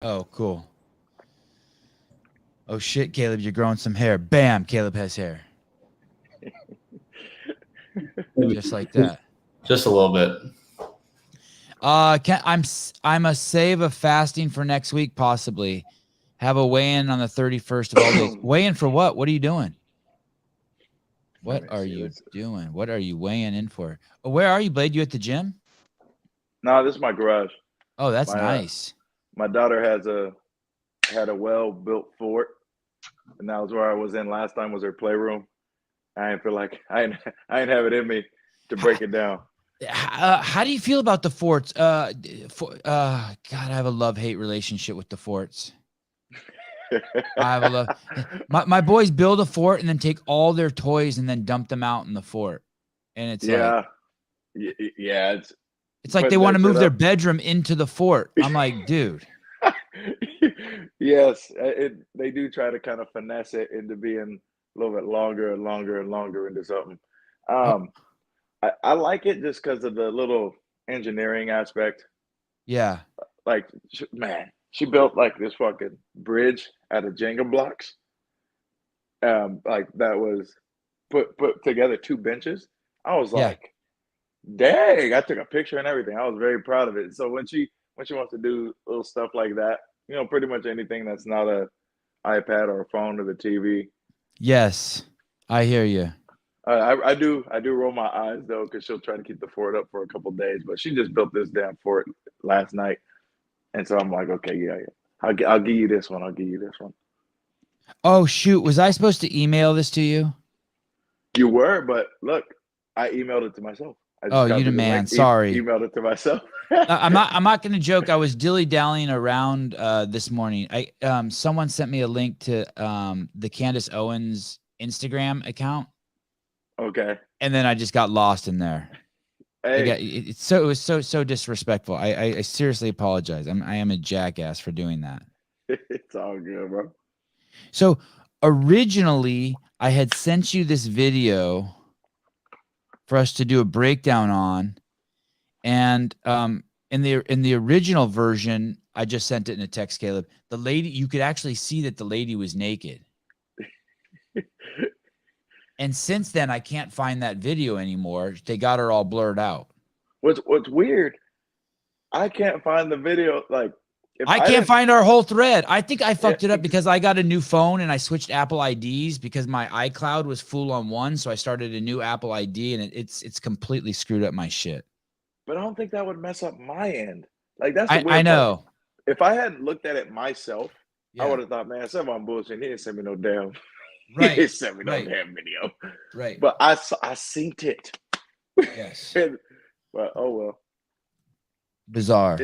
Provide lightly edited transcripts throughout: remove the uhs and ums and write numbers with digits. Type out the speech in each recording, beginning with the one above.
Oh, cool. Oh shit, Caleb, you're growing some hair. Bam, Caleb has hair. Just like that. Just a little bit. I'm a save of fasting for next week, possibly. Have a weigh-in on the 31st of all days. Weigh-in for what? What are you doing? What are you doing? What are you weighing in for? Oh, where are you, Blade? You at the gym? No, this is my garage. Oh, that's nice. My daughter had a well-built fort, and that was where I was in last time. Was her playroom. I didn't feel like I didn't have it in me to break it down. How do you feel about the forts? God, I have a love-hate relationship with the forts. I have a love. My boys build a fort and then take all their toys and then dump them out in the fort, and it's yeah, it's like they want to move their bedroom into the fort. I'm like, dude. Yes, they do try to kind of finesse it into being a little bit longer and longer and longer into something. I like it just because of the little engineering aspect. Yeah. Like, man, she built like this fucking bridge out of Jenga blocks. Like that was put together 2 benches. I was like, dang, I took a picture and everything. I was very proud of it. So when she wants to do little stuff like that, pretty much anything that's not a iPad or a phone or the TV. Yes, I hear you. I do roll my eyes though, because she'll try to keep the fort up for a couple of days. But she just built this damn fort last night, and so I'm like, okay, yeah. I'll give you this one. I'll give you this one. Oh shoot, was I supposed to email this to you? You were, but look, I emailed it to myself. You the man. Sorry. Emailed it to myself. I'm not going to joke. I was dilly-dallying around this morning. Someone sent me a link to the Candace Owens Instagram account. Okay. And then I just got lost in there. Hey. It was so disrespectful. I seriously apologize. I am a jackass for doing that. It's all good, bro. So originally I had sent you this video for us to do a breakdown on, and in the original version, I just sent it in a text, Caleb. The lady, you could actually see that the lady was naked. And since then, I can't find that video anymore. They got her all blurred out. What's weird, I can't find the video. Like, I can't find our whole thread. I think I fucked it up because I got a new phone and I switched Apple IDs because my iCloud was full on one. So I started a new Apple ID and it's completely screwed up my shit. But I don't think that would mess up my end. Like, that's the weird I know. Part. If I had looked at it myself, I would have thought, man, Sevan bullshit. He didn't send me no damn. Right. He didn't send me no damn video. Right. But I synced it. Yes. But oh well. Bizarre.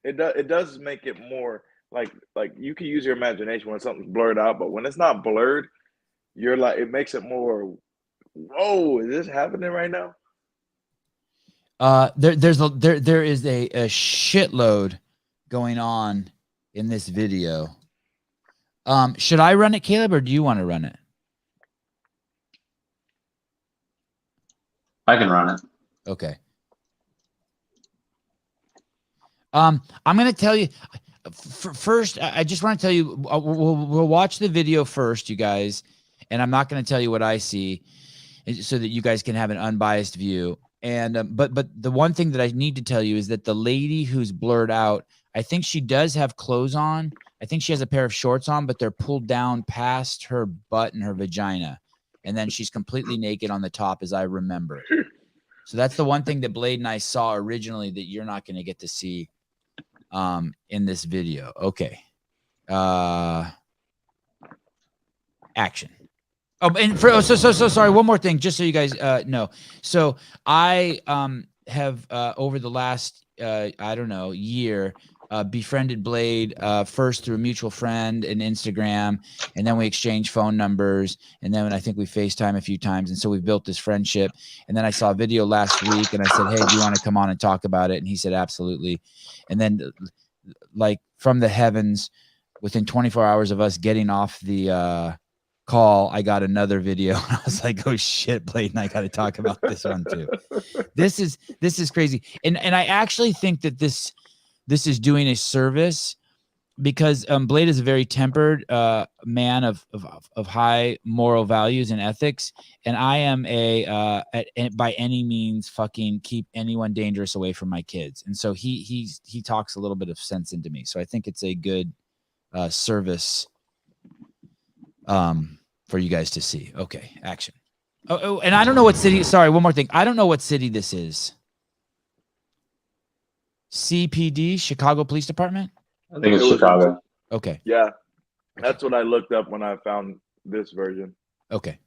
It does make it more like you can use your imagination when something's blurred out, but when it's not blurred, you're like, it makes it more. Whoa, is this happening right now? There is a shitload going on in this video. Should I run it, Caleb, or do you want to run it? I can run it. Okay. I'm going to tell you first. I just want to tell you, we'll watch the video first, you guys, and I'm not going to tell you what I see, so that you guys can have an unbiased view. And but the one thing that I need to tell you is that the lady who's blurred out, I think she does have clothes on. I think she has a pair of shorts on, but they're pulled down past her butt and her vagina, and then she's completely naked on the top, as I remember. So that's the one thing that Blade and I saw originally that you're not going to get to see in this video. Okay. Action. Oh, and so sorry. One more thing, just so you guys know. So I have over the last I don't know, year befriended Blade first through a mutual friend and Instagram, and then we exchanged phone numbers, and then I think we FaceTime a few times, and so we built this friendship. And then I saw a video last week, and I said, "Hey, do you want to come on and talk about it?" And he said, "Absolutely." And then, like from the heavens, within 24 hours of us getting off the call, I got another video. I was like, "Oh shit, Blade and I got to talk about this one too." This is crazy, and I actually think that this is doing a service because Blade is a very tempered man of high moral values and ethics, and I am by any means fucking keep anyone dangerous away from my kids, and so he talks a little bit of sense into me. So I think it's a good service for you guys to see. Okay, action. Oh, and I don't know what city. Sorry, one more thing. I don't know what city this is. CPD, Chicago Police Department. I think it's Chicago. Okay. Yeah, that's what I looked up when I found this version. Okay.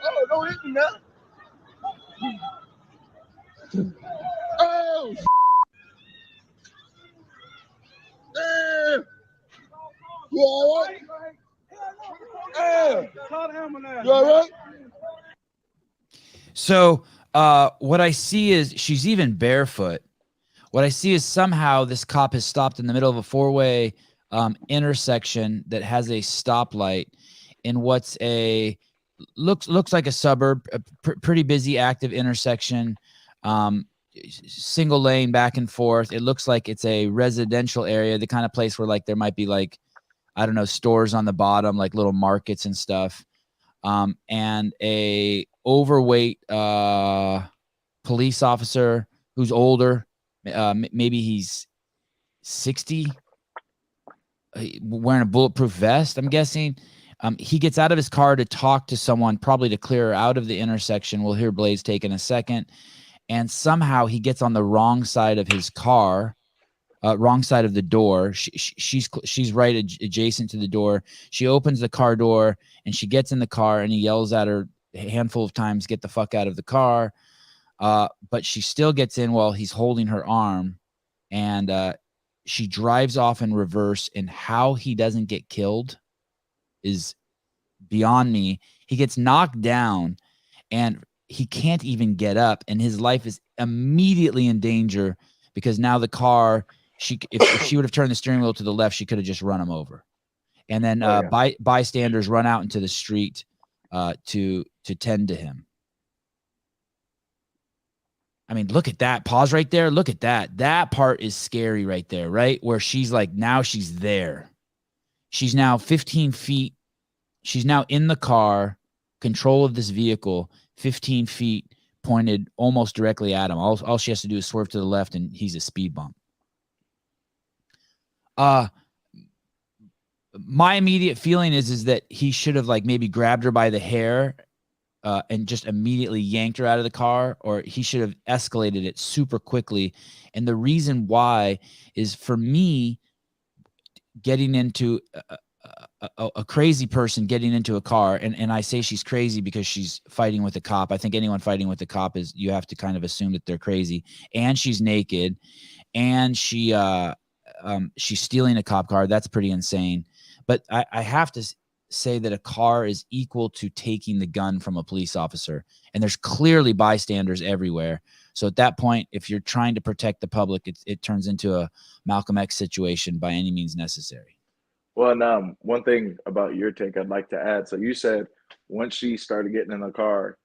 Oh, don't hit me now. Oh, damn. You all right? You all right? So what I see is she's even barefoot. What I see is somehow this cop has stopped in the middle of a four-way intersection that has a stoplight in what's a looks like a suburb, a pretty busy, active intersection, single lane back and forth. It looks like it's a residential area, the kind of place where like there might be like, I don't know, stores on the bottom, like little markets and stuff. And a overweight police officer who's older, maybe he's 60, wearing a bulletproof vest, I'm guessing. He gets out of his car to talk to someone, probably to clear her out of the intersection. We'll hear Blaze take in a second. And somehow he gets on the wrong side of his car, wrong side of the door. She's right adjacent to the door. She opens the car door and she gets in the car, and he yells at her a handful of times, "Get the fuck out of the car." But she still gets in while he's holding her arm, and she drives off in reverse. And how he doesn't get killed is beyond me. He gets knocked down and he can't even get up, and his life is immediately in danger because now the car, if she would have turned the steering wheel to the left, she could have just run him over. And then bystanders run out into the street to tend to him. I mean, look at that. Pause right there. Look at that. That part is scary right there, right? Where she's like, now she's there. She's now 15 feet. She's now in the car, control of this vehicle, 15 feet pointed almost directly at him. All she has to do is swerve to the left, and he's a speed bump. My immediate feeling is that he should have like maybe grabbed her by the hair and just immediately yanked her out of the car, or he should have escalated it super quickly. And the reason why is, for me, getting into a crazy person getting into a car, and I say she's crazy because she's fighting with a cop. I think anyone fighting with a cop is, you have to kind of assume that they're crazy. And she's naked, and she's stealing a cop car. That's pretty insane. But I have to say that a car is equal to taking the gun from a police officer, and there's clearly bystanders everywhere. So at that point, if you're trying to protect the public, it turns into a Malcolm X situation by any means necessary. Well, and one thing about your take I'd like to add. So you said once she started getting in the car,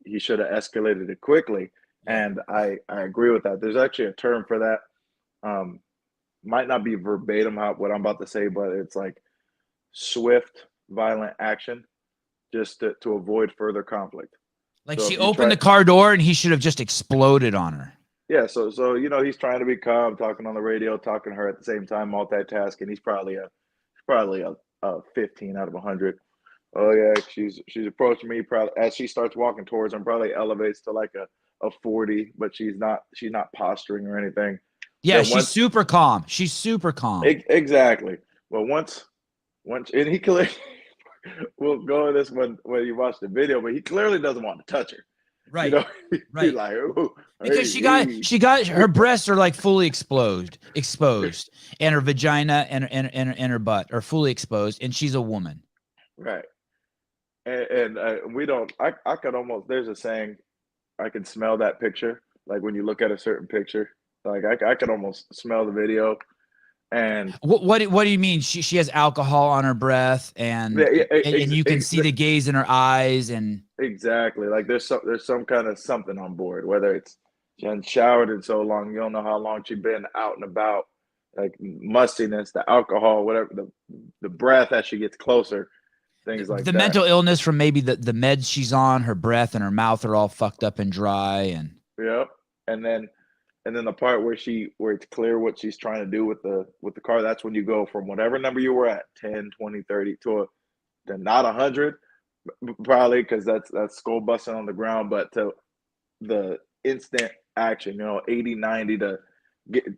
he should have escalated it quickly. And I agree with that. There's actually a term for that. Might not be verbatim what I'm about to say, but it's like swift, violent action just to avoid further conflict. Like, so she opened the car door and he should have just exploded on her. Yeah, so he's trying to be calm, talking on the radio, talking to her at the same time, multitasking. He's probably a 15 out of 100. Oh yeah, she's approaching me. Probably as she starts walking towards him, probably elevates to like a 40, but she's not posturing or anything. Yeah, That she's super calm. She's super calm. Exactly. Well, once, and he clearly, we'll go in this when you watch the video, but he clearly doesn't want to touch her. Right. You know, he's Right. like, ooh, Because hey, she got her breasts are like fully exposed, and her vagina and her butt are fully exposed, and she's a woman. right. And we don't. I could almost. There's a saying, I can smell that picture. Like when you look at a certain picture, like I could almost smell the video. And What do you mean? She has alcohol on her breath, and you can see the gaze in her eyes, and exactly, like there's some kind of something on board. Whether it's she hasn't showered in so long, you don't know how long she's been out and about. Like mustiness, the alcohol, whatever, the breath as she gets closer, things like the that. mental illness from maybe the meds she's on. Her breath and her mouth are all fucked up and dry, and Yep. And then the part where it's clear what she's trying to do with the car, that's when you go from whatever number you were at, 10, 20, 30 to not 100, probably, because that's skull busting on the ground, but to the instant action, 80, 90 to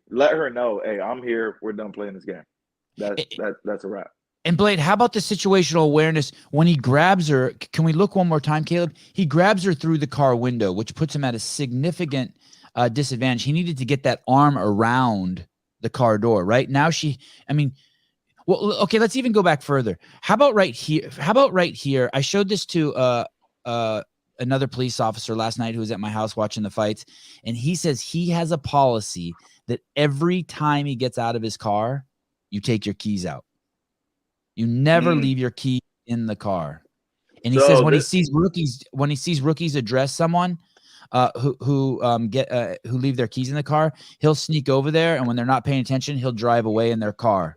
let her know, hey, I'm here, we're done playing this game. That's a wrap. And Blade, how about the situational awareness when he grabs her? Can we look one more time, Caleb? He grabs her through the car window, which puts him at a significant disadvantage. He needed to get that arm around the car door, right? Now well, okay, let's even go back further. How about right here? I showed this to another police officer last night who was at my house watching the fights, and he says he has a policy that every time he gets out of his car, you take your keys out. You never leave your key in the car. And he says when he sees rookies address someone who leave their keys in the car, he'll sneak over there, and when they're not paying attention, he'll drive away in their car.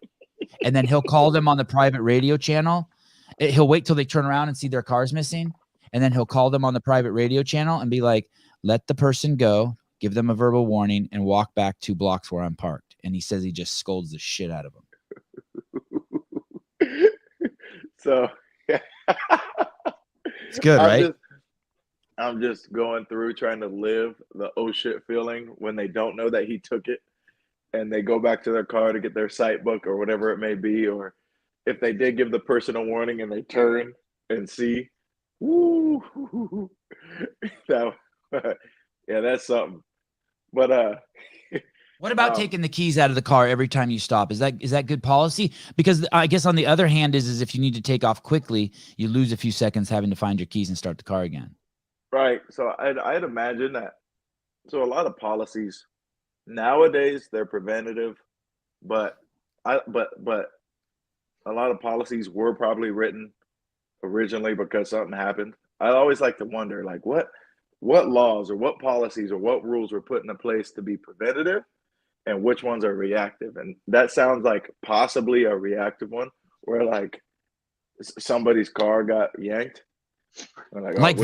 And then he'll call them on the private radio channel. He'll wait till they turn around and see their car's missing, and then he'll call them on the private radio channel and be like, let the person go, give them a verbal warning, and walk back 2 blocks where I'm parked. And he says he just scolds the shit out of them. So yeah. It's good, right? I'm just going through trying to live the oh shit feeling when they don't know that he took it and they go back to their car to get their sight book or whatever it may be, or if they did give the person a warning and they turn and see, woo, yeah, that's something. But what about taking the keys out of the car every time you stop? Is that good policy? Because I guess on the other hand is if you need to take off quickly, you lose a few seconds having to find your keys and start the car again. Right. So I'd imagine that. So a lot of policies nowadays, they're preventative, but a lot of policies were probably written originally because something happened. I always like to wonder, like what laws or what policies or what rules were put into place to be preventative and which ones are reactive. And that sounds like possibly a reactive one where like somebody's car got yanked. Like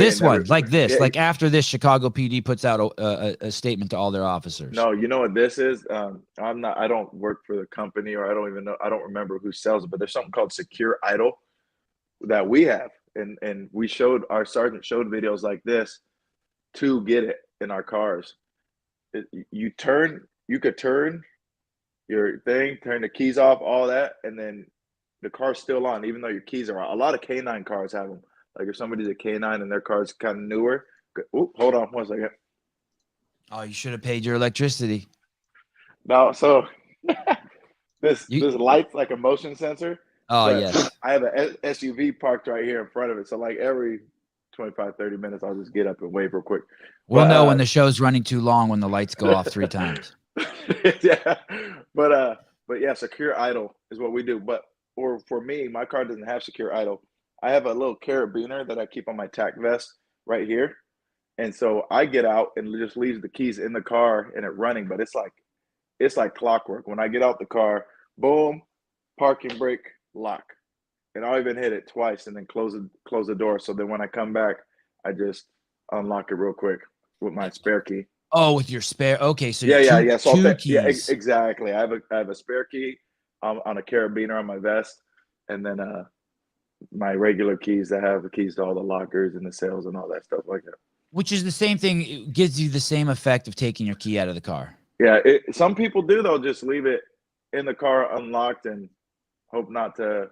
after this, Chicago PD puts out a statement to all their officers. No, you know what this is? I don't work for the company, or I don't even know. I don't remember who sells it, but there's something called Secure Idle that we have. And our sergeant showed videos like this to get it in our cars. You could turn your thing, turn the keys off, all that, and then the car's still on, even though your keys are on. A lot of K9 cars have them. Like if somebody's a K9 and their car's kind of newer. Hold on 1 second. Oh, you should have paid your electricity. No, so this light's like a motion sensor. Oh, yes. I have an SUV parked right here in front of it. So like every 25, 30 minutes, I'll just get up and wave real quick. We'll know when the show's running too long when the lights go off 3 times. Yeah. But yeah, Secure Idle is what we do. Or for me, my car doesn't have Secure Idle. I have a little carabiner that I keep on my tack vest right here. And so I get out and just leave the keys in the car and it running, but it's like clockwork. When I get out the car, boom, parking brake, lock. And I'll even hit it twice and then close the door. So then when I come back, I just unlock it real quick with my spare key. Oh, with your spare. Okay, so yeah. So two keys. Yeah, exactly. I have a spare key on a carabiner on my vest, and then my regular keys that have the keys to all the lockers and the sales and all that stuff like that. Which is the same thing. It gives you the same effect of taking your key out of the car. Yeah, some people do though. Just leave it in the car unlocked and hope not to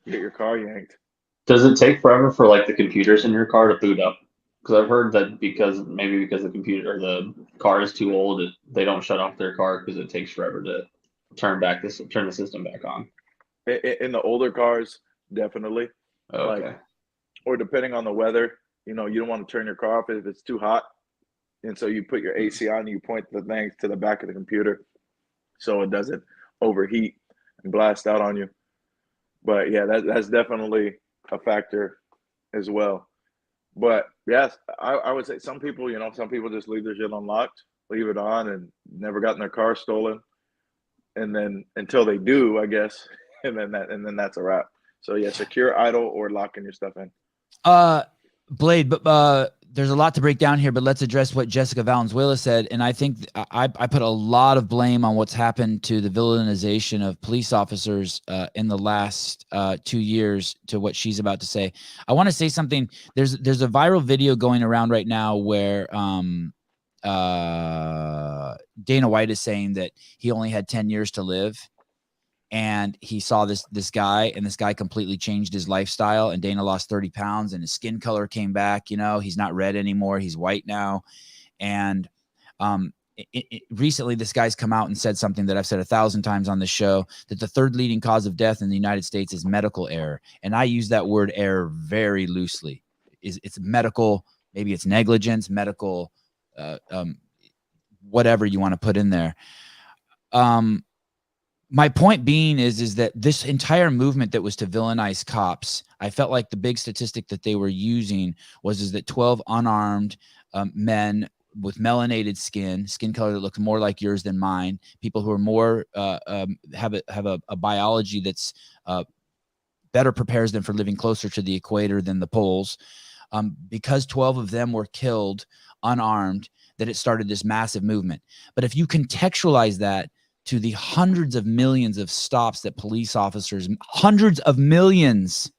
get your car yanked. Does it take forever for like the computers in your car to boot up? Because I've heard that because the computer or the car is too old, they don't shut off their car because it takes forever to turn the system back on. In the older cars, definitely. Okay. Like, or depending on the weather, you don't want to turn your car off if it's too hot, and so you put your AC on and you point the thing to the back of the computer so it doesn't overheat and blast out on you. But yeah, that's definitely a factor as well. But yes, I would say some people just leave their shit unlocked, leave it on, and never gotten their car stolen, and then until they do, I guess, and then that's a wrap. So yeah, secure, idle, or locking your stuff in. Blade, but there's a lot to break down here, but let's address what Jessica Valenzuela said. And I think I put a lot of blame on what's happened to the villainization of police officers in the last 2 years to what she's about to say. I want to say something. There's a viral video going around right now where Dana White is saying that he only had 10 years to live. And he saw this guy, and this guy completely changed his lifestyle. And Dana lost 30 pounds, and his skin color came back. He's not red anymore; he's white now. And recently, this guy's come out and said something that I've said 1,000 times on the show: that the third leading cause of death in the United States is medical error. And I use that word error very loosely. It's medical, maybe it's negligence, medical, whatever you want to put in there. My point being is that this entire movement that was to villainize cops, I felt like the big statistic that they were using was that 12 unarmed men with melanated skin color that looks more like yours than mine, people who are more have a biology that's better prepares them for living closer to the equator than the poles, because 12 of them were killed unarmed, that it started this massive movement. But if you contextualize that to the hundreds of millions of stops that police officers, hundreds of millions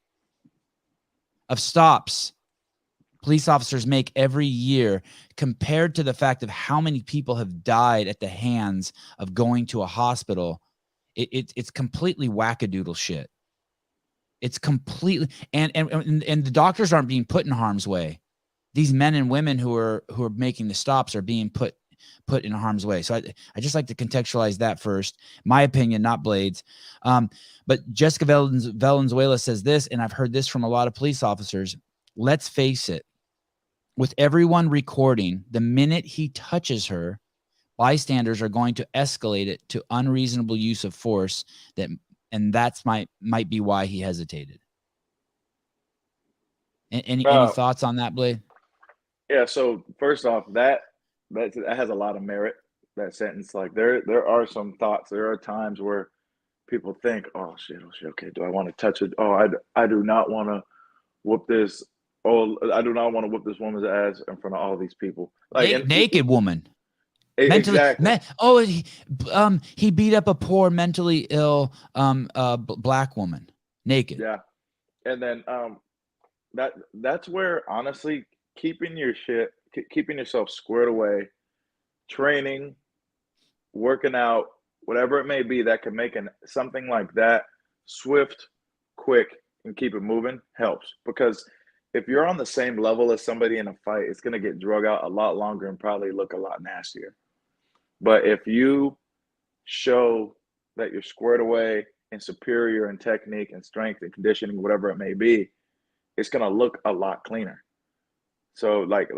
of stops police officers make every year, compared to the fact of how many people have died at the hands of going to a hospital, it's completely wackadoodle shit. It's completely, and the doctors aren't being put in harm's way. These men and women who are making the stops are being put in harm's way. So I just like to contextualize that first. My opinion, not Blade's. But Jessica Valenzuela says this, and I've heard this from a lot of police officers. Let's face it, with everyone recording, the minute he touches her, bystanders are going to escalate it to unreasonable use of force. And that's might be why he hesitated. Any thoughts on that, Blade? Yeah. So first off, that has a lot of merit. That sentence, like there are some thoughts. There are times where people think, oh shit, okay, do I want to touch it? Oh, I do not want to whoop this. Oh, I do not want to whoop this woman's ass in front of all these people. Like naked woman. Exactly. He beat up a poor, mentally ill black woman naked. Yeah, and then that's where honestly keeping yourself squared away, training, working out, whatever it may be that can make something like that swift, quick, and keep it moving helps. Because if you're on the same level as somebody in a fight, it's going to get drug out a lot longer and probably look a lot nastier. But if you show that you're squared away and superior in technique and strength and conditioning, whatever it may be, it's going to look a lot cleaner. So like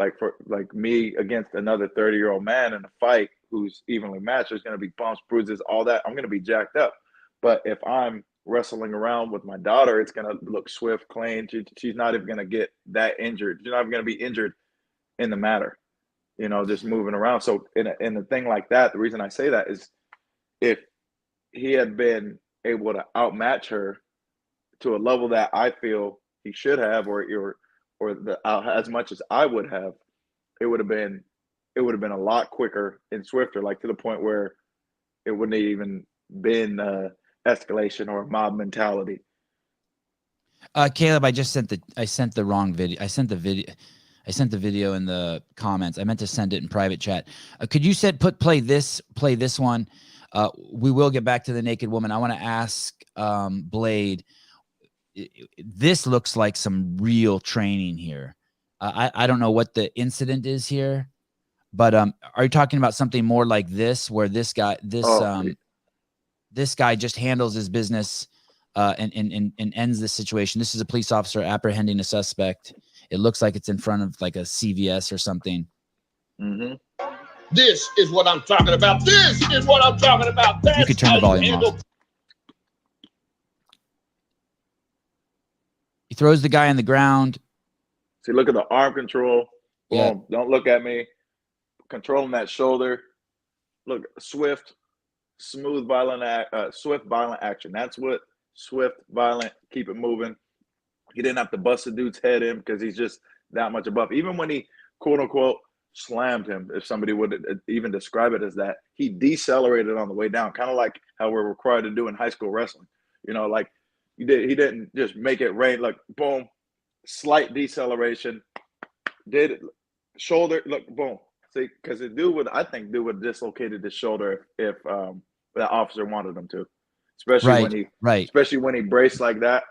me against another 30-year-old man in a fight who's evenly matched, there's going to be bumps, bruises, all that. I'm going to be jacked up. But if I'm wrestling around with my daughter, it's going to look swift, clean. She's not even going to get that injured. She's not even going to be injured in the matter, just moving around. So in a thing like that, the reason I say that is if he had been able to outmatch her to a level that I feel he should have, or as much as I would have, it would have been a lot quicker and swifter, like to the point where it wouldn't have even been escalation or mob mentality. Caleb, I sent the wrong video. I sent the video. I sent the video in the comments. I meant to send it in private chat. Could you play this one? We will get back to the naked woman. I want to ask Blade. This looks like some real training here. I don't know what the incident is here, but are you talking about something more like this, where this guy just handles his business and ends the situation? This is a police officer apprehending a suspect. It looks like it's in front of like a CVS or something. Mm-hmm. This is what I'm talking about. This is what I'm talking about. That's You could turn the volume off. He throws the guy on the ground. See, look at the arm control. Boom. Yeah. Don't look at me. Controlling that shoulder. Look, swift, smooth, violent action. That's what swift, violent, keep it moving. He didn't have to bust the dude's head in because he's just that much above. Even when he, quote unquote, slammed him, if somebody would even describe it as that, he decelerated on the way down, kind of like how we're required to do in high school wrestling. You know, like he didn't just make it rain, like boom, slight deceleration, did it, shoulder, look, boom. See, because the dude would have dislocated his shoulder if that officer wanted him to, especially when he braced like that.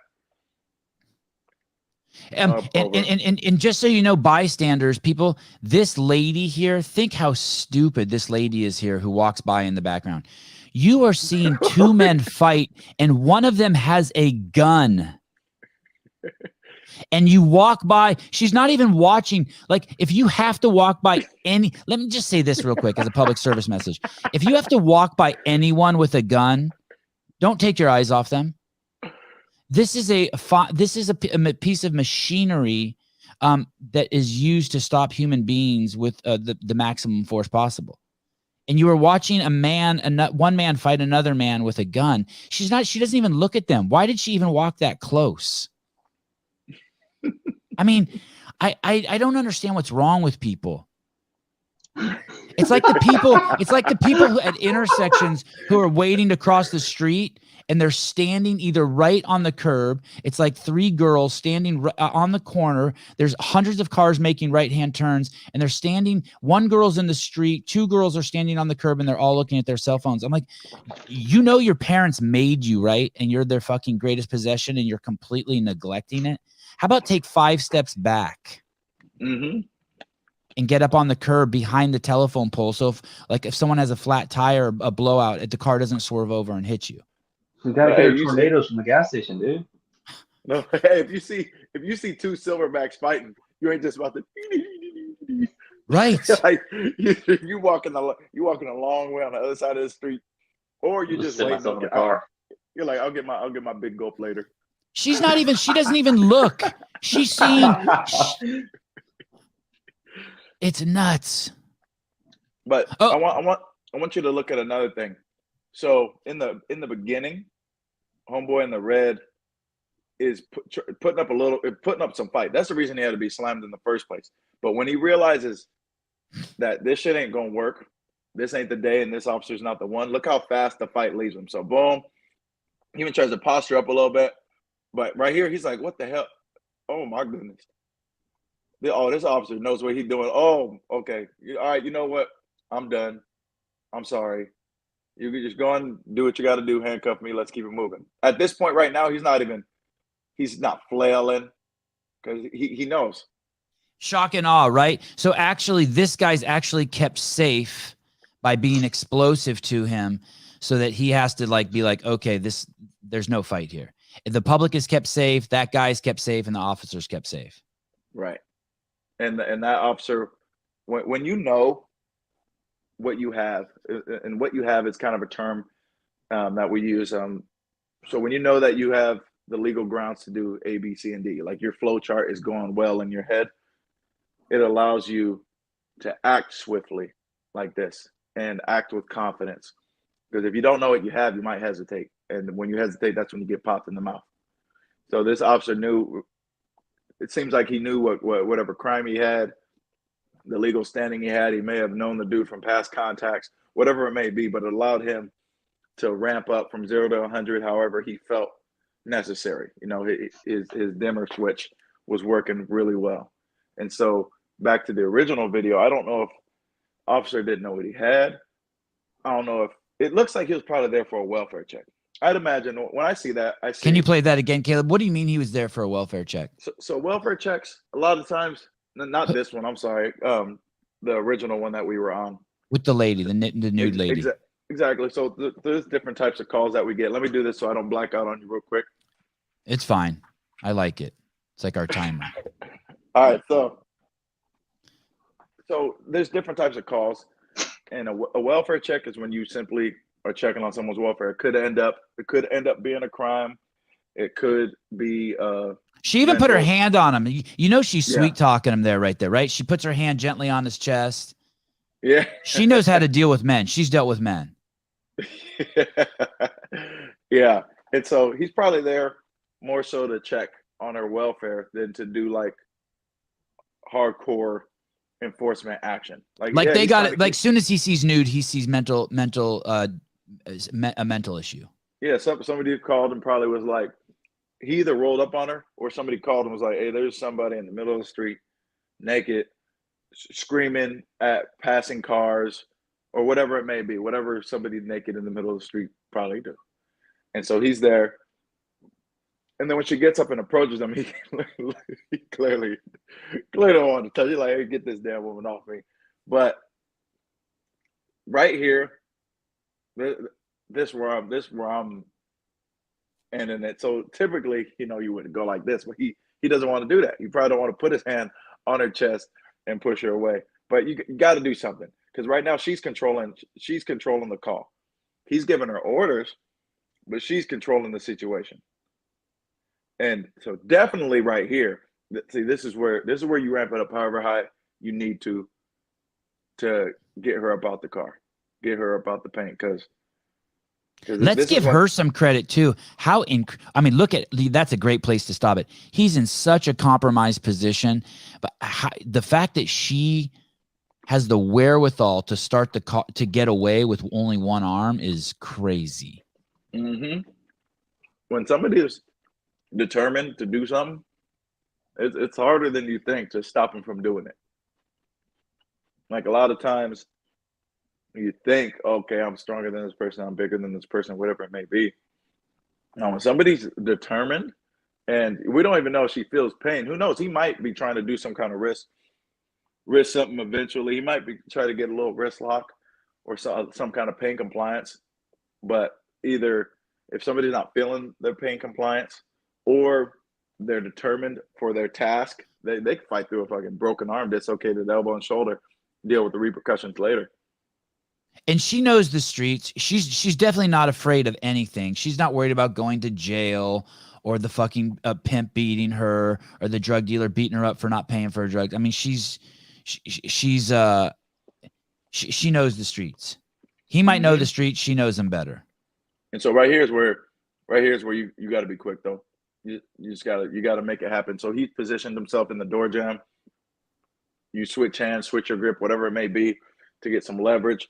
And just so you know, bystanders, people, this lady here, think how stupid this lady is here who walks by in the background. You are seeing two men fight, and one of them has a gun. And you walk by, she's not even watching. Like, if you have to walk by let me just say this real quick as a public service message. If you have to walk by anyone with a gun, don't take your eyes off them. This is a piece of machinery that is used to stop human beings with the maximum force possible. And you are watching one man fight another man with a gun. She doesn't even look at them. Why did she even walk that close? I mean, I don't understand what's wrong with people. It's like the people who at intersections who are waiting to cross the street, and they're standing either right on the curb. It's like three girls standing on the corner. There's hundreds of cars making right-hand turns, and they're standing. One girl's in the street. Two girls are standing on the curb, and they're all looking at their cell phones. I'm like, you know, your parents made you, right? And you're their fucking greatest possession, and you're completely neglecting it. How about take 5 steps back? Mm-hmm. And get up on the curb behind the telephone pole. So if someone has a flat tire or a blowout, the car doesn't swerve over and hit you. We gotta get tornadoes from the gas station, dude. No, hey, if you see two silverbacks fighting, you ain't just about to. Right. Like you walking a long way on the other side of the street, or you just waiting in the car. You're like, I'll get my big gulp later. She doesn't even look. She's seeing. It's nuts. But I want you to look at another thing. So in the beginning, homeboy in the red is putting up some fight. That's the reason he had to be slammed in the first place. But when he realizes that this shit ain't gonna work, this ain't the day, and this officer's not the one, look how fast the fight leaves him. So boom, he even tries to posture up a little bit. But right here, he's like, what the hell? Oh my goodness. Oh, this officer knows what he's doing. Oh, okay. All right, you know what? I'm done. I'm sorry. You can just go and do what you got to do. Handcuff me. Let's keep it moving. At this point right now, he's not flailing because he knows. Shock and awe, right? So actually, this guy's actually kept safe by being explosive to him so that he has to be like, okay, there's no fight here. The public is kept safe. That guy's kept safe, and the officer's kept safe. Right. And that officer, when you know what you have, and what you have is kind of a term that we use. So when you know that you have the legal grounds to do A, B, C, and D, like your flow chart is going well in your head, it allows you to act swiftly like this and act with confidence. Because if you don't know what you have, you might hesitate. And when you hesitate, that's when you get popped in the mouth. So this officer knew. It seems like he knew whatever crime he had, the legal standing he had. He may have known the dude from past contacts, whatever it may be, but it allowed him to ramp up from 0 to 100 however he felt necessary. You know, his dimmer switch was working really well. And so back to the original video, I don't know if officer didn't know what he had. I don't know if it looks like he was probably there for a welfare check. I'd imagine when I see that, I see. Can you play that again, Caleb? What do you mean he was there for a welfare check? So welfare checks, a lot of times, not this one, I'm sorry, the original one that we were on. With the lady, the nude lady. Exactly. So there's different types of calls that we get. Let me do this so I don't black out on you real quick. It's fine. I like it. It's like our timer. All right. So there's different types of calls. And a welfare check is when you simply are checking on someone's welfare. It could end up being a crime. It could be she even put her hand on him. You know she's sweet talking him there, right? She puts her hand gently on his chest. Yeah. She knows how to deal with men. She's dealt with men. Yeah. And so he's probably there more so to check on her welfare than to do like hardcore enforcement action. Like they got it. Like soon as he sees nude, he sees a mental issue. Yeah. Somebody called and probably was like, he either rolled up on her or somebody called and was like, hey, there's somebody in the middle of the street naked, screaming at passing cars or whatever it may be, whatever somebody naked in the middle of the street probably do. And so he's there. And then when she gets up and approaches him, he clearly don't want to touch you. Like, hey, get this damn woman off me. But right here, this where I'm ending it. So typically, you wouldn't go like this, but he doesn't want to do that. He probably don't want to put his hand on her chest and push her away. But you got to do something because right now she's controlling the call. He's giving her orders, but she's controlling the situation. And so definitely right here, see, this is where you ramp it up however high you need to get her up out the car, get her up out the paint. Because let's give her some credit too. Look at that's a great place to stop it. He's in such a compromised position, but the fact that she has the wherewithal to start the car to get away with only one arm is crazy. Mm-hmm. When somebody is determined to do something, it's harder than you think to stop them from doing it. Like a lot of times you think, okay, I'm stronger than this person, I'm bigger than this person, whatever it may be. Now, when somebody's determined and we don't even know if she feels pain, who knows? He might be trying to do some kind of wrist something eventually. He might be trying to get a little wrist lock or some kind of pain compliance. But either if somebody's not feeling their pain compliance or they're determined for their task, they can fight through a fucking broken arm, dislocated elbow and shoulder, deal with the repercussions later. And she knows the streets. She's definitely not afraid of anything. She's not worried about going to jail or the fucking pimp beating her or the drug dealer beating her up for not paying for her drugs. I mean, she knows the streets. He might know the streets. She knows them better. And so right here is where you got to be quick though. You just gotta make it happen. So he positioned himself in the door jam. You switch hands, switch your grip, whatever it may be, to get some leverage.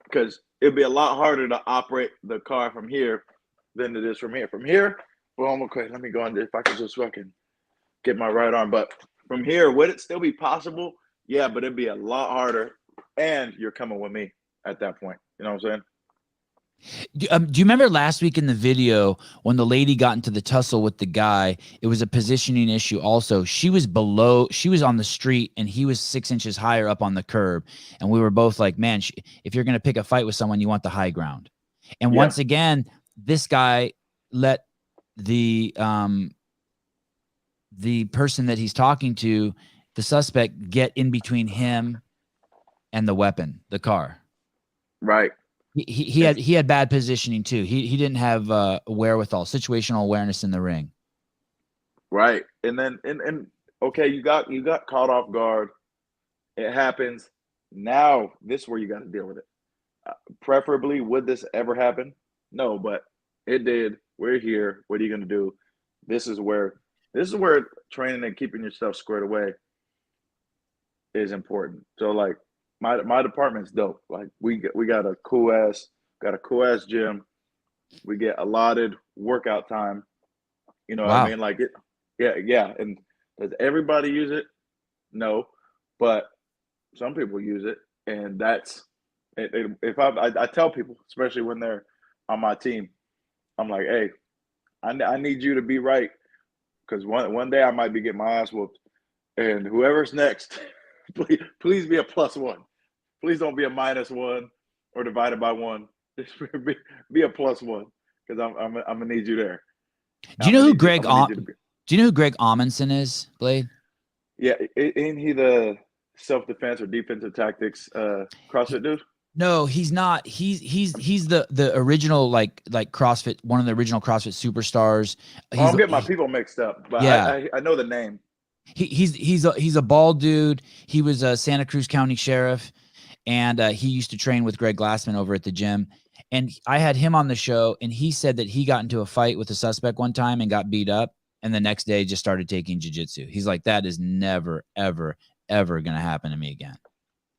Because it'd be a lot harder to operate the car from here than it is from here. From here, well, okay, let me go on. If I could just fucking get my right arm. But from here, would it still be possible? Yeah, but it'd be a lot harder. And you're coming with me at that point. You know what I'm saying? Do you remember last week in the video when the lady got into the tussle with the guy? It was a positioning issue also. She was on the street and he was 6 inches higher up on the curb. And we were both like, man, if you're going to pick a fight with someone, you want the high ground. And once again, this guy let the person that he's talking to, the suspect, get in between him and the weapon, the car. Right. He had bad positioning too. He didn't have wherewithal, situational awareness in the ring. Right. And then and okay, you got caught off guard. It happens. Now this is where you got to deal with it. Preferably, would this ever happen? No, but it did. We're here. What are you going to do? This is where training and keeping yourself squared away is important. So like my department's dope. Like we got a cool ass gym. We get allotted workout time. You know what I mean? Like it, yeah. And does everybody use it? No, but some people use it, and that's if I tell people, especially when they're on my team, I'm like, hey, I need you to be right, because one day I might be getting my ass whooped, and whoever's next, please be a +1. Please don't be a -1 or divided by 1. Just be a +1, because I'm gonna need you there. Do you know who Greg? Do you know who Greg Amundsen is, Blade? Yeah, ain't he the self-defense or defensive tactics CrossFit dude? No, he's not. He's the original like CrossFit, one of the original CrossFit superstars. I'm getting my people mixed up, but yeah. I know the name. He's a bald dude. He was a Santa Cruz County sheriff, and he used to train with Greg Glassman over at the gym. And I had him on the show, and he said that he got into a fight with a suspect one time and got beat up, and the next day just started taking jiu-jitsu. He's like, that is never, ever, ever going to happen to me again.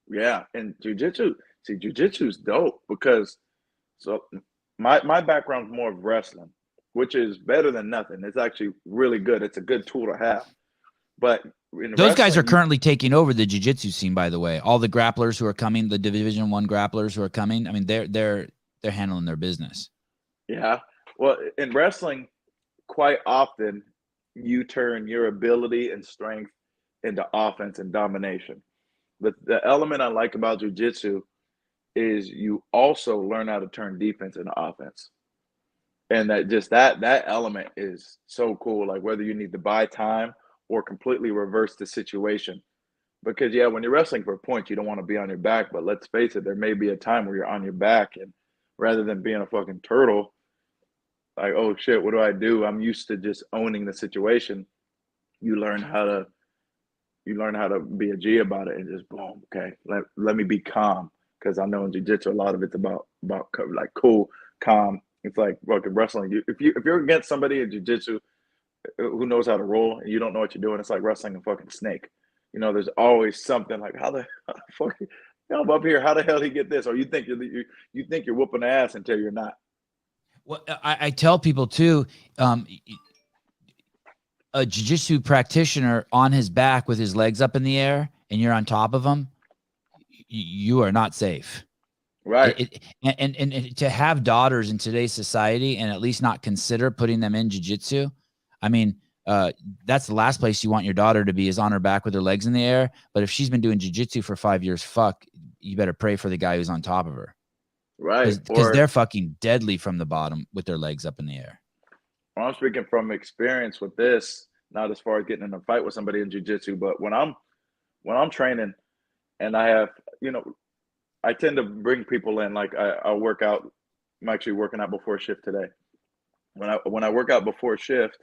Yeah, and jiu-jitsu is dope, because so my background's more of wrestling, which is better than nothing. It's actually really good. It's a good tool to have. But those guys are currently taking over the jiu-jitsu scene, by the way. All the grapplers who are coming, the Division I grapplers who are coming, I mean, they're handling their business. Yeah. Well, in wrestling, quite often you turn your ability and strength into offense and domination. But the element I like about jiu-jitsu is you also learn how to turn defense into offense. And that element is so cool. Like, whether you need to buy time or completely reverse the situation. Because, yeah, when you're wrestling for a point, you don't want to be on your back. But let's face it, there may be a time where you're on your back, and rather than being a fucking turtle, like, oh, shit, what do I do? I'm used to just owning the situation. You learn how to be a G about it, and just, boom, okay, let me be calm. Because I know in jiu-jitsu, a lot of it's about like cool, calm. It's like fucking wrestling. If you're against somebody in jiu-jitsu who knows how to roll, and you don't know what you're doing, it's like wrestling a fucking snake. You know, there's always something like, how the fuck, I'm up here, how the hell did he get this? Or you think you're whooping ass until you're not. Well, I tell people too, a jiu-jitsu practitioner on his back with his legs up in the air, and you're on top of him, you are not safe. Right. And to have daughters in today's society and at least not consider putting them in jiu-jitsu, I mean, that's the last place you want your daughter to be, is on her back with her legs in the air. But if she's been doing jiu-jitsu for 5 years, fuck, you better pray for the guy who's on top of her. Right. Because they're fucking deadly from the bottom with their legs up in the air. I'm speaking from experience with this, not as far as getting in a fight with somebody in jiu-jitsu, but when I'm training and I have, I tend to bring people in, like I'll work out. I'm actually working out before shift today. When I work out before shift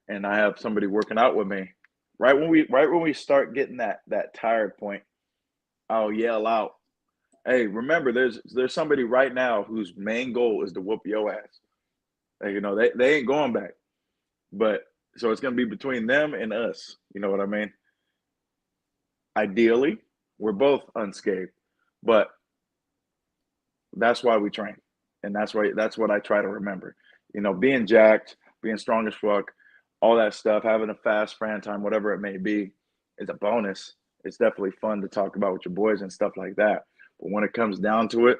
and I have somebody working out with me, right when we start getting that tired point, I'll yell out, hey, remember, there's somebody right now whose main goal is to whoop your ass. Like, they ain't going back. But so it's gonna be between them and us. You know what I mean? Ideally, we're both unscathed, but that's why we train. And that's what I try to remember. Being jacked, being strong as fuck, all that stuff, having a fast Fran time, whatever it may be, is a bonus. It's definitely fun to talk about with your boys and stuff like that. But when it comes down to it,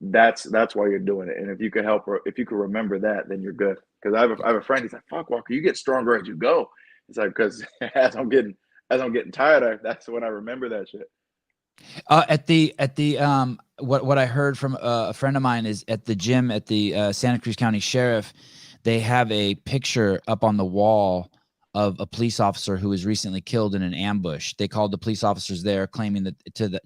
that's why you're doing it. And if you can remember that, then you're good. Because I have a friend, he's like, fuck, Walker, you get stronger as you go. It's like, because as I'm getting tired, that's when I remember that shit. What I heard from a friend of mine is at the gym at the Santa Cruz County Sheriff, they have a picture up on the wall of a police officer who was recently killed in an ambush. They called the police officers there, claiming that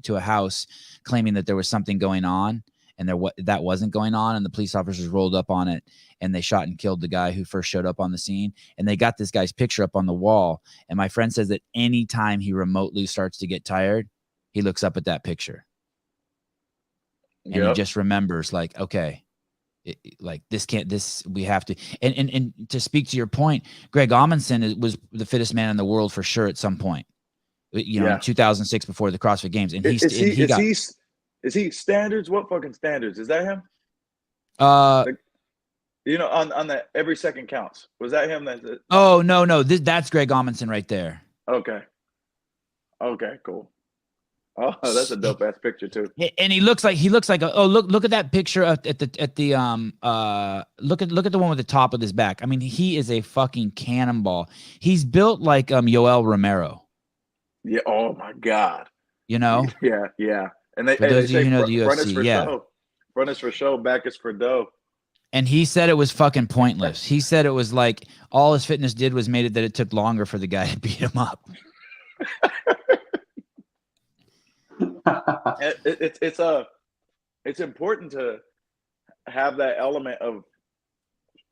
to a house, claiming that there was something going on, and that wasn't going on. And the police officers rolled up on it, and they shot and killed the guy who first showed up on the scene. And they got this guy's picture up on the wall. And my friend says that anytime he remotely starts to get tired, he looks up at that picture. And he just remembers, like, okay, we have to. And to speak to your point, Greg Amundsen was the fittest man in the world for sure at some point, in 2006 before the CrossFit Games. And is he standards? What fucking standards? Is that him? On the every second counts. Was that him? Oh, no. That's Greg Amundsen right there. Okay. Okay, cool. Oh, that's a dope ass picture too. And he looks like look at that picture at the look at the one with the top of his back. I mean, he is a fucking cannonball. He's built like Yoel Romero. Yeah. Oh my God. You know? Yeah. And they, For those of you say who know the front is UFC, for yeah. show. Front is for show, back is for dough. And he said it was fucking pointless. He said it was like all his fitness did was made it that it took longer for the guy to beat him up. It's important to have that element of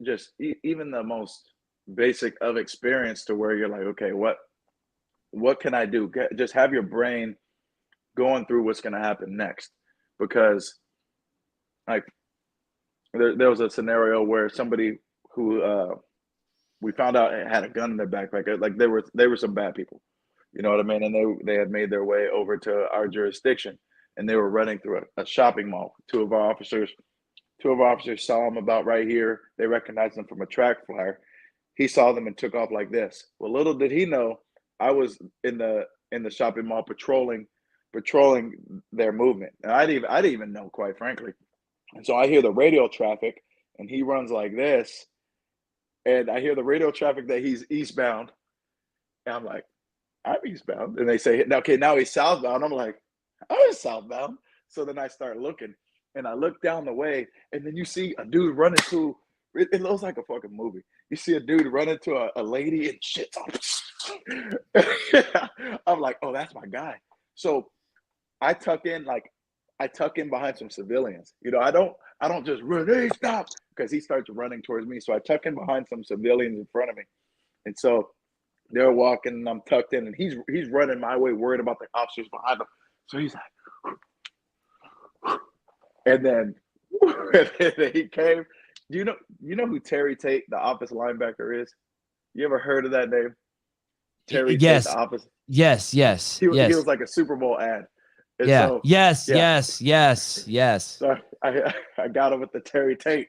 just even the most basic of experience to where you're like, okay, what can I do? Just have your brain going through what's going to happen next, because like there was a scenario where somebody who we found out had a gun in their backpack. Like they were some bad people, you know what I mean? And they had made their way over to our jurisdiction, and they were running through a shopping mall. Two of our officers saw them about right here. They recognized them from a track flyer. He saw them and took off like this. Well, little did he know, I was in the shopping mall patrolling their movement. And I didn't even know, quite frankly. And so I hear the radio traffic, and he runs like this, and I hear the radio traffic that he's eastbound, and I'm like, I'm eastbound. And they say, okay, now he's southbound. I'm like, I was southbound. So then I start looking, and I look down the way, and then you see a dude running to, it looks like a fucking movie. You see a dude running to a lady and shit's on. I'm like, oh, that's my guy. So I tuck in behind some civilians. You know, I don't just run, hey, stop, because he starts running towards me. So I tuck in behind some civilians in front of me. And so they're walking, and I'm tucked in, and he's running my way, worried about the officers behind him. So he's like, and then he came. Do you know who Terry Tate, the office linebacker, is? You ever heard of that name? Terry Yes. Tate, the office. Yes. He was like a Super Bowl ad. And Yeah. so, yes. So I got him with the Terry Tate.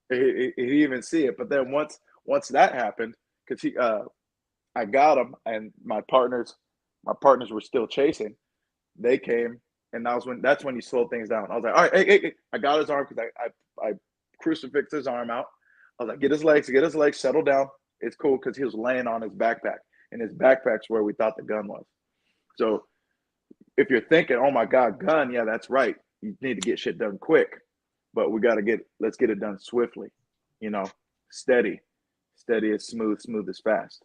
He didn't even see it. But then once that happened, because I got him, and my partners were still chasing. They came, and that's when you slow things down. I was like, all right, hey. I got his arm, because I crucifixed his arm out. I was like, get his legs, settle down. It's cool, because he was laying on his backpack, and his backpack's where we thought the gun was. So if you're thinking, oh my God, gun, yeah, that's right. You need to get shit done quick, but let's get it done swiftly, you know, steady as smooth as fast.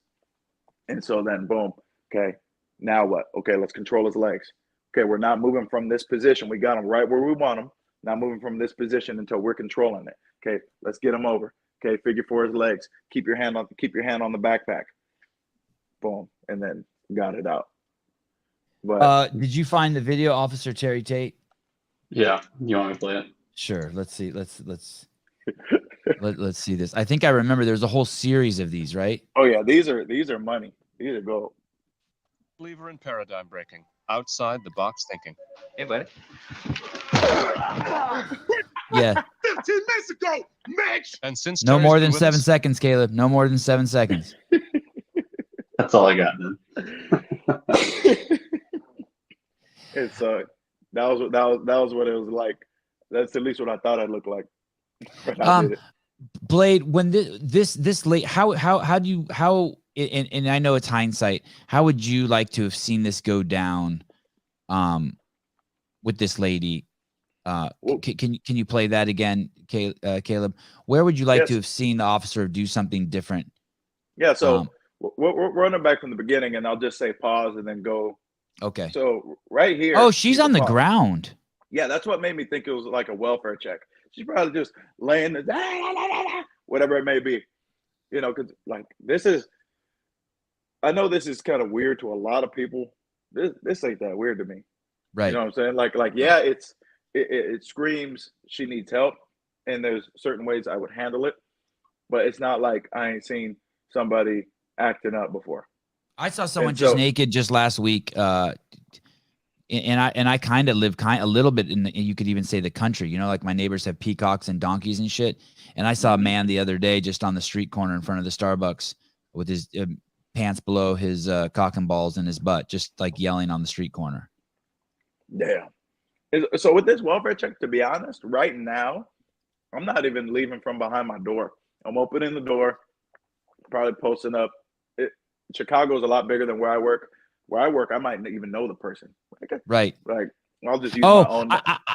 And so then boom, okay, now what? Okay, let's control his legs. Okay, we're not moving from this position. We got him right where we want him. Not moving from this position until we're controlling it. Okay, let's get him over. Okay, figure for his legs. Keep your hand on the backpack. Boom, and then got it out. But did you find the video, Officer Terry Tate? Yeah, you want me to play it? Sure. Let's see. Let's see this. I think I remember there's a whole series of these, right? oh yeah, these are money. These are gold. Believer in paradigm breaking, outside the box thinking. Hey, buddy. Yeah. 15 minutes ago, Mitch. And since No Terry's more been than with 7 us- seconds, Caleb. No more than 7 seconds. That's all I got, man. And so that was what it was like. That's at least what I thought I'd look like. when I did it. Blade, when this late, how do you, and I know it's hindsight, how would you like to have seen this go down with this lady? Can you play that again, Caleb? Where would you like Yes. to have seen the officer do something different? Yeah, so we're running back from the beginning, and I'll just say pause and then go. Okay. So right here. Oh, she's on the pause. ground. Yeah, that's what made me think it was like a welfare check. She's probably just laying the whatever it may be, you know, because like I know this is kind of weird to a lot of people. This ain't that weird to me. Right. You know what I'm saying? Like yeah, it screams she needs help, and there's certain ways I would handle it, but it's not like I ain't seen somebody acting up before. I saw someone And just so- naked just last week. And I kind of live a little bit in you could even say the country, you know, like my neighbors have peacocks and donkeys and shit. And I saw a man the other day just on the street corner in front of the Starbucks with his pants below his cock and balls in his butt, just like yelling on the street corner. Damn. So with this welfare check, to be honest, right now, I'm not even leaving from behind my door. I'm opening the door, probably posting up. Chicago's a lot bigger than where I work. Where I work, I might not even know the person. Right. Like, I'll just use my own.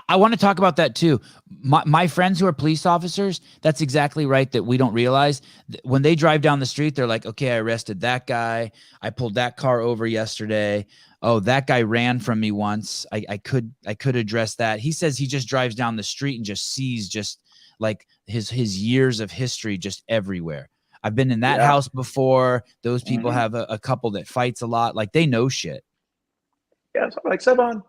I want to talk about that too. My friends who are police officers, that's exactly right, that we don't realize. When they drive down the street, they're like, okay, I arrested that guy. I pulled that car over yesterday. Oh, that guy ran from me once. I could address that. He says he just drives down the street and just sees just like his years of history just everywhere. I've been in that house before. Those people have a couple that fights a lot. Like, they know shit. Yeah, so I'm like, Sevan,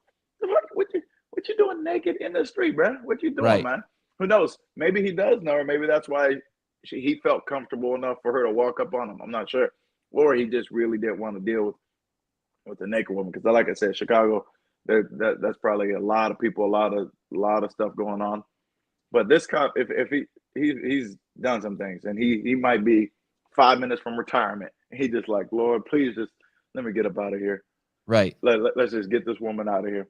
what you doing naked in the street, bro? What you doing, man? Who knows? Maybe he does know, or maybe that's why he felt comfortable enough for her to walk up on him. I'm not sure. Or he just really didn't want to deal with the naked woman. Because like I said, Chicago, that's probably a lot of people, a lot of stuff going on. But this cop, if he's done some things, and he might be 5 minutes from retirement, and he just like, Lord, please just let me get up out of here. Right. Let's just get this woman out of here.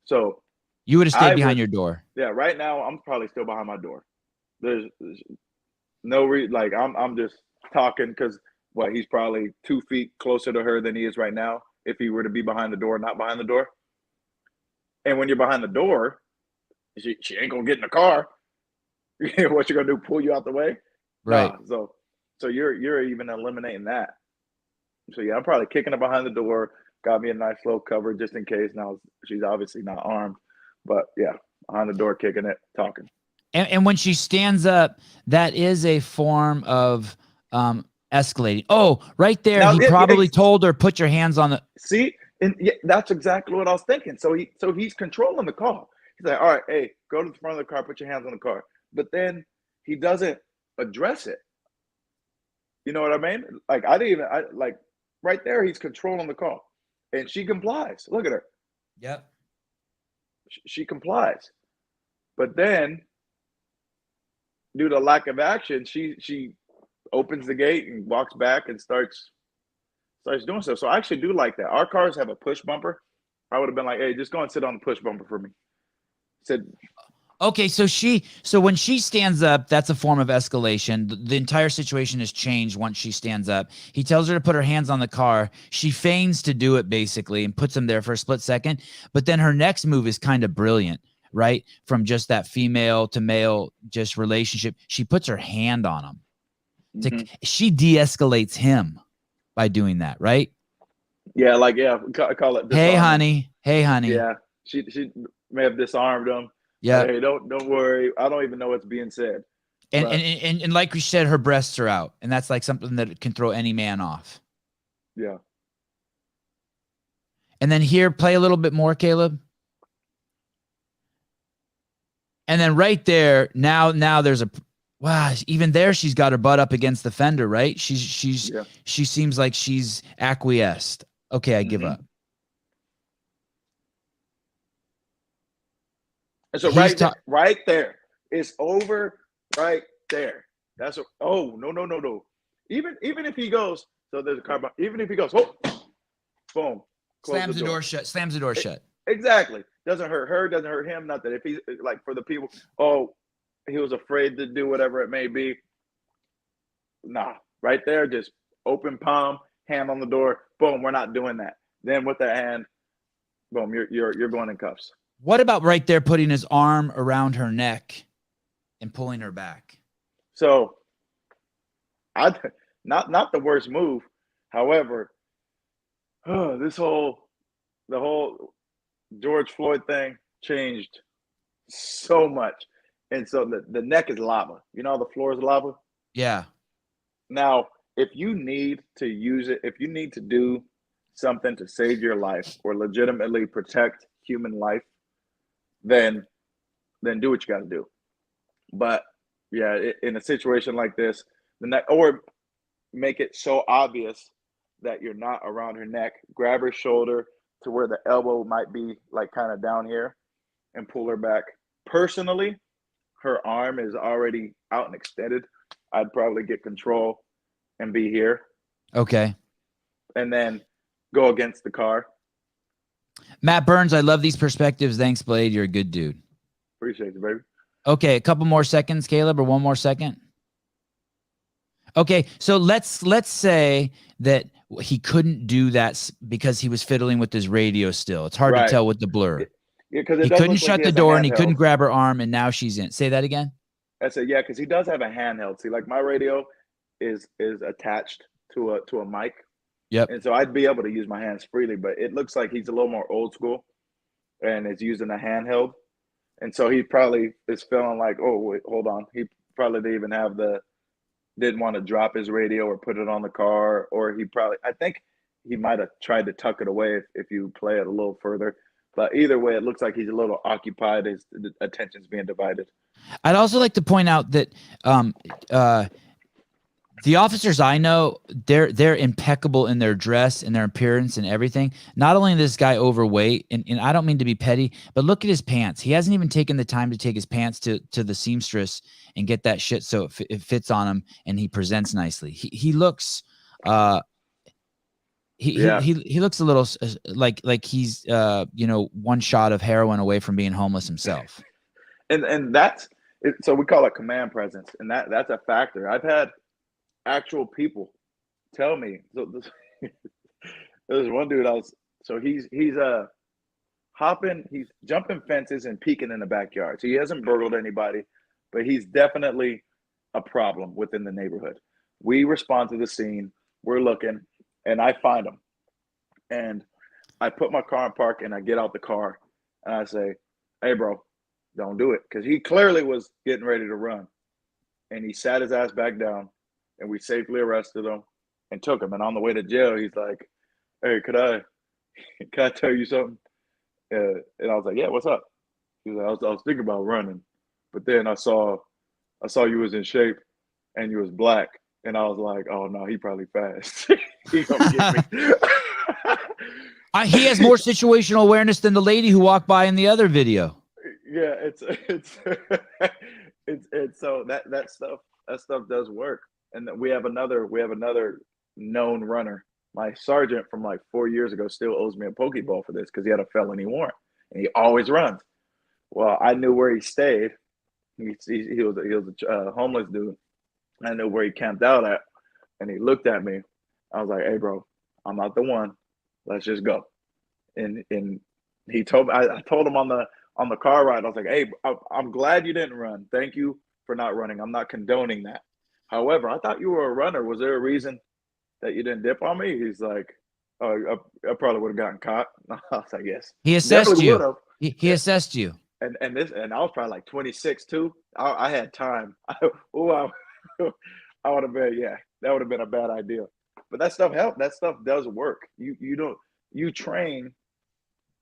So you would have stayed behind your door. Yeah, right now I'm probably still behind my door. There's no reason. Like, I'm just talking because he's probably 2 feet closer to her than he is right now. If he were to be behind the door, not behind the door. And when you're behind the door, she ain't gonna get in the car. What you gonna do? Pull you out the way? Right. Nah, so you're even eliminating that. So yeah, I'm probably kicking her behind the door. Got me a nice low cover just in case. Now she's obviously not armed, but yeah, behind the door, kicking it, talking. And when she stands up, that is a form of escalating. Oh, right there, now, he probably told her, "Put your hands on the." See, and that's exactly what I was thinking. So he's controlling the car. He's like, all right, hey, go to the front of the car, put your hands on the car. But then he doesn't address it. You know what I mean? Like, like right there, he's controlling the car. And she complies. Look at her. Yep. She complies. But then, due to lack of action, she opens the gate and walks back and starts doing stuff. So I actually do like that. Our cars have a push bumper. I would have been like, hey, just go and sit on the push bumper for me. Said, okay, so when she stands up, that's a form of escalation. The entire situation has changed once she stands up. He tells her to put her hands on the car. She feigns to do it basically and puts them there for a split second. But then her next move is kind of brilliant, right? From just that female to male just relationship. She puts her hand on him. She de-escalates him by doing that, right? Yeah, like, yeah, call it. Hey, honey. Hey, honey. Yeah, she may have disarmed him. Yeah. Hey, don't worry. I don't even know what's being said. And like we said, her breasts are out, and that's like something that can throw any man off. Yeah. And then here, play a little bit more, Caleb. And then right there, now there's even there, she's got her butt up against the fender, right? She seems like she's acquiesced. Okay, I give up. And so right there, it's over right there. That's no. Even if he goes, so there's a car. Even if he goes, boom, slams the door shut. Slams the door shut. Exactly. Doesn't hurt her. Doesn't hurt him. Nothing. If he's like, for the people, he was afraid to do whatever it may be. Nah, right there, just open palm, hand on the door. Boom, we're not doing that. Then with that hand, boom, you're going in cuffs. What about right there, putting his arm around her neck and pulling her back? So, not the worst move. However, the whole George Floyd thing changed so much, and so the neck is lava. You know, the floor is lava. Yeah. Now, if you need to use it, if you need to do something to save your life or legitimately protect human life, then do what you got to do. But yeah, in a situation like this, or make it so obvious that you're not around her neck, grab her shoulder to where the elbow might be like kind of down here and pull her back. Personally, her arm is already out and extended. I'd probably get control and be here. Okay. and then go against the car. Matt Burns, I love these perspectives. Thanks, Blade. You're a good dude. Appreciate you, baby. Okay, a couple more seconds, Caleb, or one more second. Okay, so let's say that he couldn't do that because he was fiddling with his radio still. It's hard to tell with the blur. Yeah, because he couldn't shut the door and he couldn't grab her arm, and now she's in. Say that again. I said, yeah, because he does have a handheld. See, like my radio is attached to a mic. Yep. And so I'd be able to use my hands freely, but it looks like he's a little more old school and is using a handheld. And so he probably is feeling like, oh, wait, hold on. He probably didn't want to drop his radio or put it on the car, or I think he might have tried to tuck it away if you play it a little further. But either way, it looks like he's a little occupied. His attention's being divided. I'd also like to point out that the officers I know, they're impeccable in their dress and their appearance and everything. Not only is this guy overweight, and I don't mean to be petty, but look at his pants. He hasn't even taken the time to take his pants to the seamstress and get that shit so it fits on him and he presents nicely. He looks he looks a little like he's one shot of heroin away from being homeless himself. And that's it. So we call it command presence, and that's a factor. I've had actual people tell me. So there's one dude he's jumping fences and peeking in the backyard. So he hasn't burgled anybody, but he's definitely a problem within the neighborhood. We respond to the scene. We're looking, and I find him, and I put my car in park, and I get out the car, and I say, "Hey, bro, don't do it," because he clearly was getting ready to run, and he sat his ass back down. And we safely arrested him and took him. And on the way to jail, he's like, "Hey, can I tell you something?" And I was like, "Yeah, what's up?" He was like, I was thinking about running, but then I saw you was in shape and you was black, and I was like, "Oh no, he probably fast. He gonna get me." He has more situational awareness than the lady who walked by in the other video. Yeah, it's so that stuff does work. And we have another known runner. My sergeant from like 4 years ago still owes me a Pokeball for this because he had a felony warrant and he always runs. Well, I knew where he stayed. He was a homeless dude. I knew where he camped out at, and he looked at me. I was like, "Hey, bro, I'm not the one. Let's just go." And he told me. I told him on the car ride. I was like, "Hey, I'm glad you didn't run. Thank you for not running. I'm not condoning that. However, I thought you were a runner. Was there a reason that you didn't dip on me?" He's like, "Oh, I probably would have gotten caught." I was like, "Yes." He assessed you. He assessed you. And I was probably like 26 too. I had time. I would have been, yeah, that would have been a bad idea. But that stuff helped. That stuff does work. You train.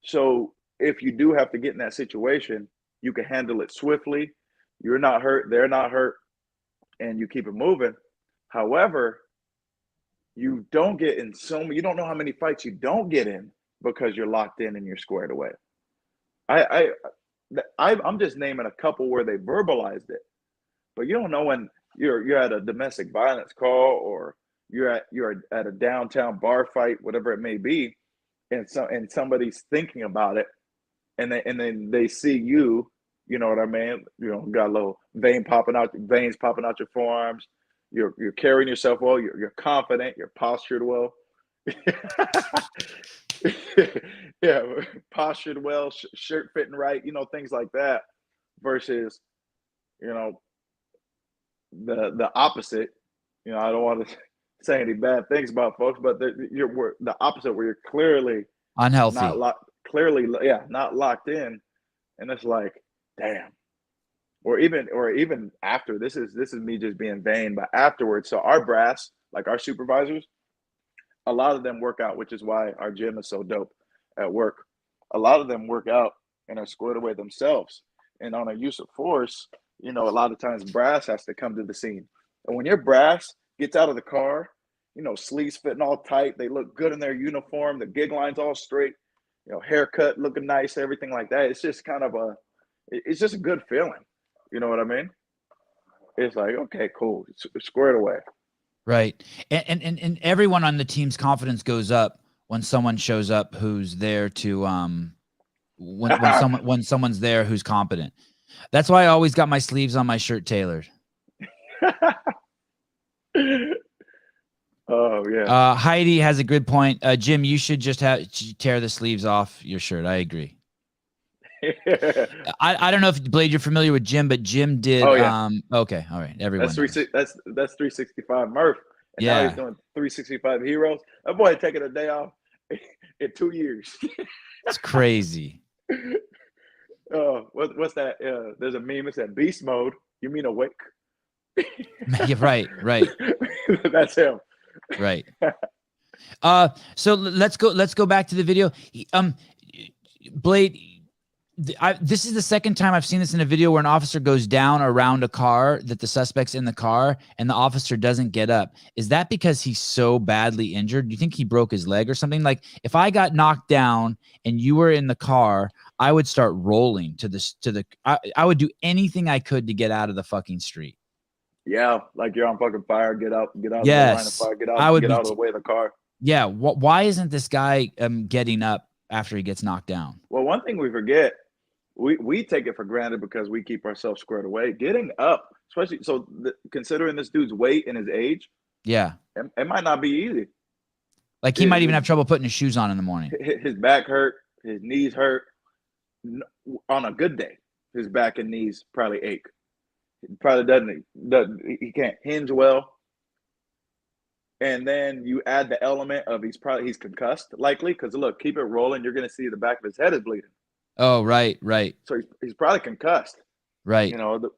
So if you do have to get in that situation, you can handle it swiftly. You're not hurt. They're not hurt. And you keep it moving. However, you don't get in you don't know how many fights you don't get in because you're locked in and you're squared away. I'm just naming a couple where they verbalized it, but you don't know when you're at a domestic violence call or you're at a downtown bar fight, whatever it may be, and somebody's thinking about it, and then they see you. You know what I mean? Got a little veins popping out your forearms. You're carrying yourself well. You're confident. You're postured well. Yeah, postured well. Shirt fitting right. Things like that. Versus, the opposite. I don't want to say any bad things about folks, but you're the opposite, where you're clearly unhealthy, not locked in, and it's like, damn. Or even after, this is me just being vain, but afterwards. So our brass, like our supervisors, a lot of them work out, which is why our gym is so dope at work. A lot of them work out and are squared away themselves. And on a use of force, a lot of times brass has to come to the scene. And when your brass gets out of the car, sleeves fitting all tight, they look good in their uniform, the gig line's all straight, haircut looking nice, everything like that. It's just it's just a good feeling. You know what I mean? It's like, okay, cool. It's squared away. Right. And everyone on the team's confidence goes up when someone shows up who's there to when someone's there who's competent. That's why I always got my sleeves on my shirt tailored. Oh yeah. Heidi has a good point. Jim, you should just tear the sleeves off your shirt. I agree. I don't know if Blade you're familiar with Jim, but Jim did. Oh, yeah. Okay, all right. Everyone. That's knows. that's 365 Murph. And now Yeah. he's doing 365 Heroes. That boy taking a day off in 2 years. It's crazy. What's that? There's a meme. It's that beast mode. You mean awake? Yeah, right. That's him. Right. So let's go back to the video. Blade, this is the second time I've seen this in a video where an officer goes down around a car that the suspect's in the car and the officer doesn't get up. Is that because he's so badly injured? Do you think he broke his leg or something? Like if I got knocked down and you were in the car, I would start rolling I would do anything I could to get out of the fucking street. Yeah, like you're on fucking fire. Get out of the line of Yes. fire. Get I would get be out of the way of the car. Yeah. Why isn't this guy getting up after he gets knocked down? Well, one thing we forget, we take it for granted because we keep ourselves squared away. Getting up, especially considering this dude's weight and his age, Yeah. it might not be easy. Like he might even have trouble putting his shoes on in the morning. His back hurt, his knees hurt. On a good day, his back and knees probably ache. He probably doesn't. He can't hinge well. And then you add the element of he's concussed, likely, because look, keep it rolling. You're going to see the back of his head is bleeding. Oh, right. So he's probably concussed. Right. You know,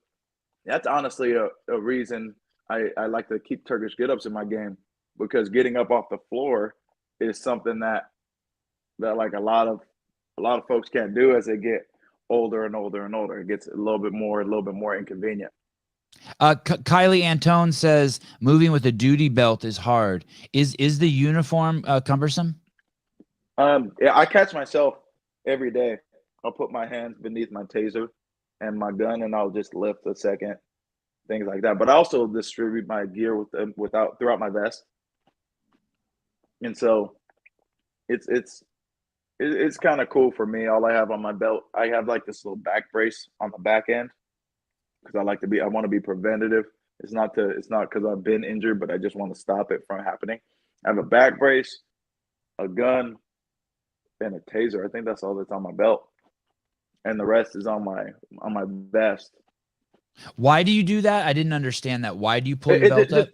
that's honestly a reason I like to keep Turkish get-ups in my game, because getting up off the floor is something that like a lot of folks can't do as they get older and older and older. It gets a little bit more inconvenient. Kylie Antone says moving with a duty belt is hard. Is the uniform cumbersome? Yeah, I catch myself every day. I'll put my hands beneath my taser and my gun, and I'll just lift a second, things like that. But I also distribute my gear throughout my vest, and so it's kind of cool for me. All I have on my belt, I have like this little back brace on the back end, because I want to be preventative. It's not because I've been injured, but I just want to stop it from happening. I have a back brace, a gun, and a taser. I think that's all that's on my belt, and the rest is on my vest. Why do you do that? I didn't understand that. Why do you pull your belt up?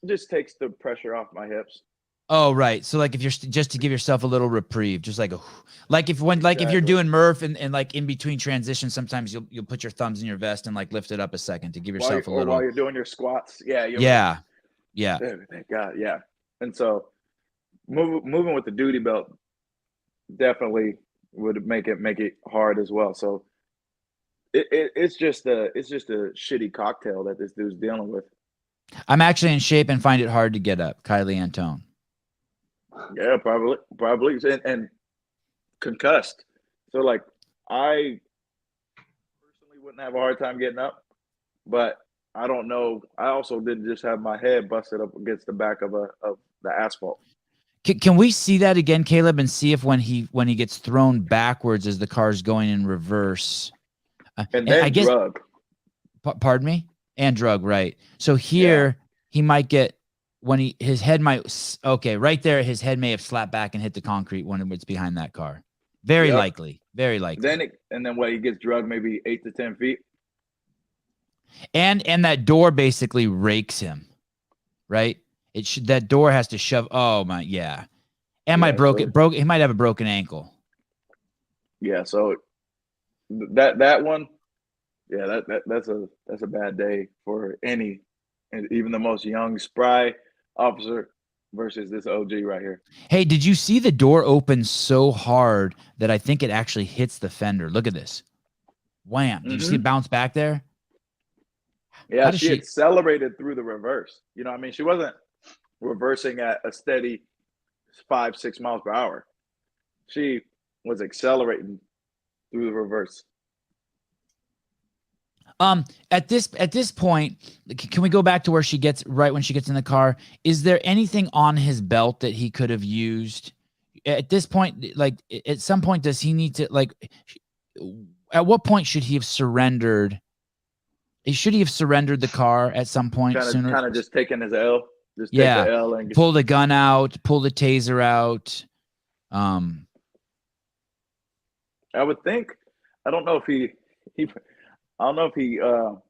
Just takes the pressure off my hips. Oh, right. So like if you're just to give yourself a little reprieve, just like if you're doing Murph and like in between transitions, sometimes you'll put your thumbs in your vest and like lift it up a second to give yourself a little. While you're doing your squats. Yeah. Yeah. Thank God. Yeah. And so moving with the duty belt definitely would make it hard as well. So it's just a shitty cocktail that this dude's dealing with. I'm actually in shape and find it hard to get up. Kylie Antone. Yeah, probably, and concussed. So like, I personally wouldn't have a hard time getting up, but I don't know. I also didn't just have my head busted up against the back of the asphalt. Can we see that again, Caleb, and see if when he gets thrown backwards as the car's going in reverse, and then I guess, drug. Pardon me, and drug, right? So here he might get. When his head might, right there, his head may have slapped back and hit the concrete when it's behind that car. Very likely. Very likely. Then when he gets drugged, maybe 8 to 10 feet. And that door basically rakes him, right? That door has to shove. Oh my, yeah. And he might have a broken ankle. Yeah. So that one, yeah, that's a bad day for any, and even the most young, spry officer versus this OG right here. Hey, did you see the door open so hard that I think it actually hits the fender? Look at this. Wham. Did you see it bounce back there? Yeah, she accelerated through the reverse. You know what I mean? She wasn't reversing at a steady 5-6 miles per hour. She was accelerating through the reverse. At this point, can we go back to where she gets right when she gets in the car? Is there anything on his belt that he could have used at this point? Like at some point, does he need to at what point should he have surrendered? Should he have surrendered the car at some point sooner? Kind of just taking his L. Just take Yeah. the L and Pull the gun out, pull the taser out. I would think. I don't know if he I don't know if he How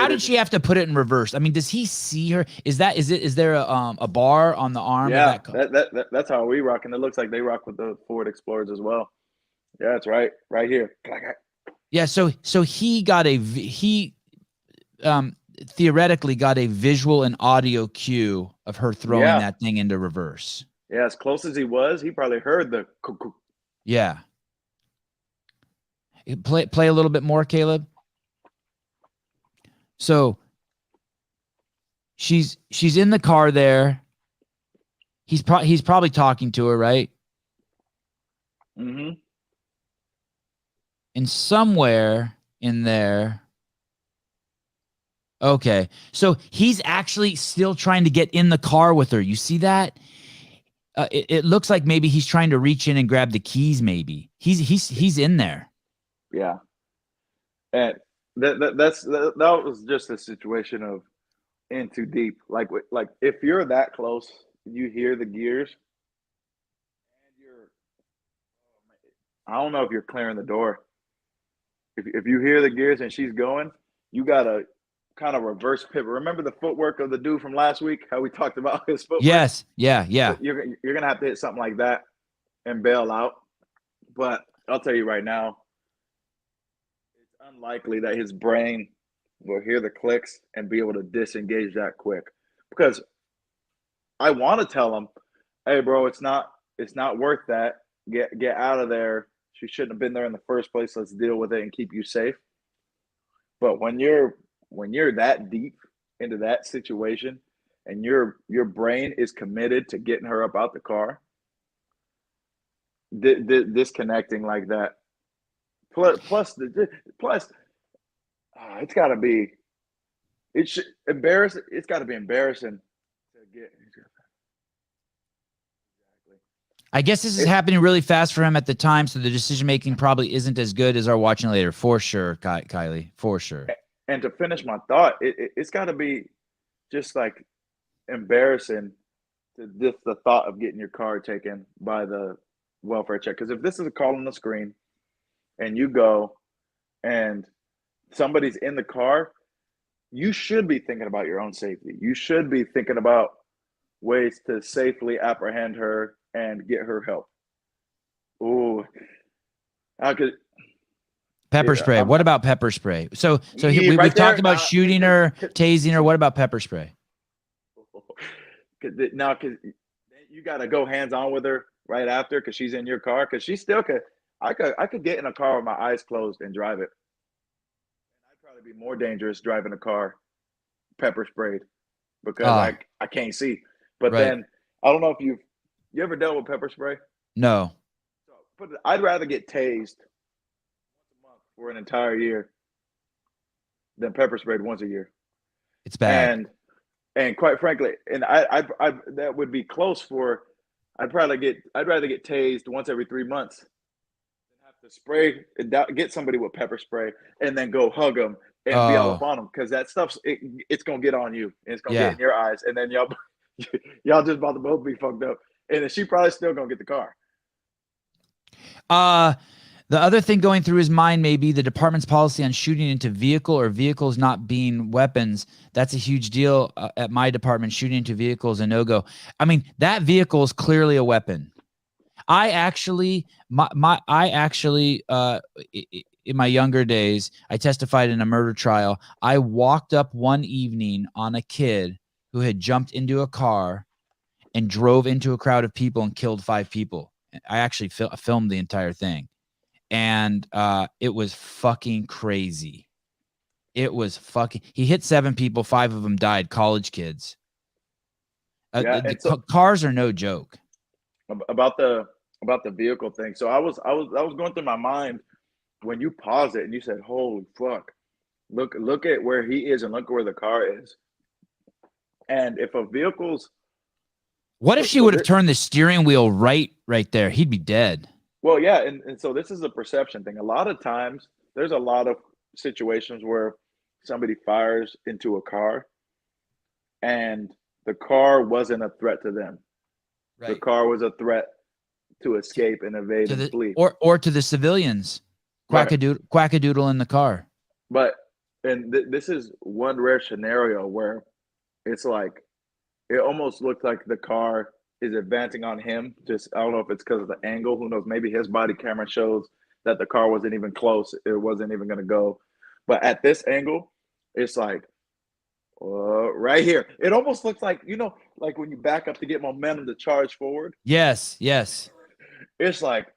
did she have to put it in reverse? I mean, does he see her? Is there a bar on the arm? Yeah, of that car? that's how we rock, and it looks like they rock with the Ford Explorers as well. Yeah, it's right here. Yeah, so he got theoretically got a visual and audio cue of her throwing that thing into reverse. Yeah, as close as he was, he probably heard the. Yeah. Play a little bit more, Caleb. So she's in the car there. He's probably talking to her, right? Mm-hmm. And somewhere in there. Okay. So he's actually still trying to get in the car with her. You see that? It looks like maybe he's trying to reach in and grab the keys. Maybe he's in there. Yeah. And that was just a situation of in too deep. Like if you're that close, you hear the gears, and I don't know if you're clearing the door. If you hear the gears and she's going, you gotta kind of reverse pivot. Remember the footwork of the dude from last week? How we talked about his footwork? Yes. Yeah. You're gonna have to hit something like that and bail out. But I'll tell you right now, it's unlikely that his brain will hear the clicks and be able to disengage that quick. Because I want to tell him, hey bro, it's not worth that. Get out of there. She shouldn't have been there in the first place. Let's deal with it and keep you safe. But when you're that deep into that situation and your brain is committed to getting her up out the car, disconnecting like that, plus it's got to be embarrassing. It's got to be embarrassing to get. I guess this is happening really fast for him at the time, so the decision making probably isn't as good as our watching later. For sure, Kylie, for sure. And to finish my thought, it's got to be just like embarrassing to just the thought of getting your car taken by the welfare check. Because if this is a call on the screen and you go and somebody's in the car, you should be thinking about your own safety. You should be thinking about ways to safely apprehend her and get her help. Ooh, I could. Pepper spray. What about pepper spray? So we've talked about shooting her, tasing her. What about pepper spray? Now, because you got to go hands on with her right after, because she's in your car. Because she still could. I could get in a car with my eyes closed and drive it. I'd probably be more dangerous driving a car pepper sprayed because I can't see. But then I don't know if you ever dealt with pepper spray? No. But I'd rather get tased once a month for an entire year than pepper sprayed once a year. It's bad. And quite frankly, and I that would be close for. I'd rather get tased once every 3 months than have to spray get somebody with pepper spray and then go hug them and be all up on them, because that stuff's it's gonna get on you and it's gonna get in your eyes, and then y'all just about to both be fucked up. And then she probably still gonna get the car. The other thing going through his mind may be the department's policy on shooting into vehicle or vehicles not being weapons. That's a huge deal at my department. Shooting into vehicles a no-go. I mean, that vehicle is clearly a weapon. I actually, in my younger days, I testified in a murder trial. I walked up one evening on a kid who had jumped into a car and drove into a crowd of people and killed 5 people. I actually filmed the entire thing. And it was fucking crazy. It was fucking. He hit 7 people. 5 of them died. College kids. Cars are no joke. About the vehicle thing. So I was going through my mind when you paused it and you said, "Holy fuck!" Look at where he is and look where the car is. And if a vehicle's What if she would have turned the steering wheel right there? He'd be dead. well, yeah, and so this is a perception thing. A lot of times there's a lot of situations where somebody fires into a car and the car wasn't a threat to them. Right. The car was a threat to escape and evade and flee. Or to the civilians. Quackadoodle in the car. But this is one rare scenario where it's like it almost looked like the car is advancing on him. Just I don't know if it's because of the angle. Who knows? Maybe his body camera shows that the car wasn't even close. It wasn't even going to go. But at this angle, it's like right here. It almost looks like, like when you back up to get momentum to charge forward. Yes. It's like,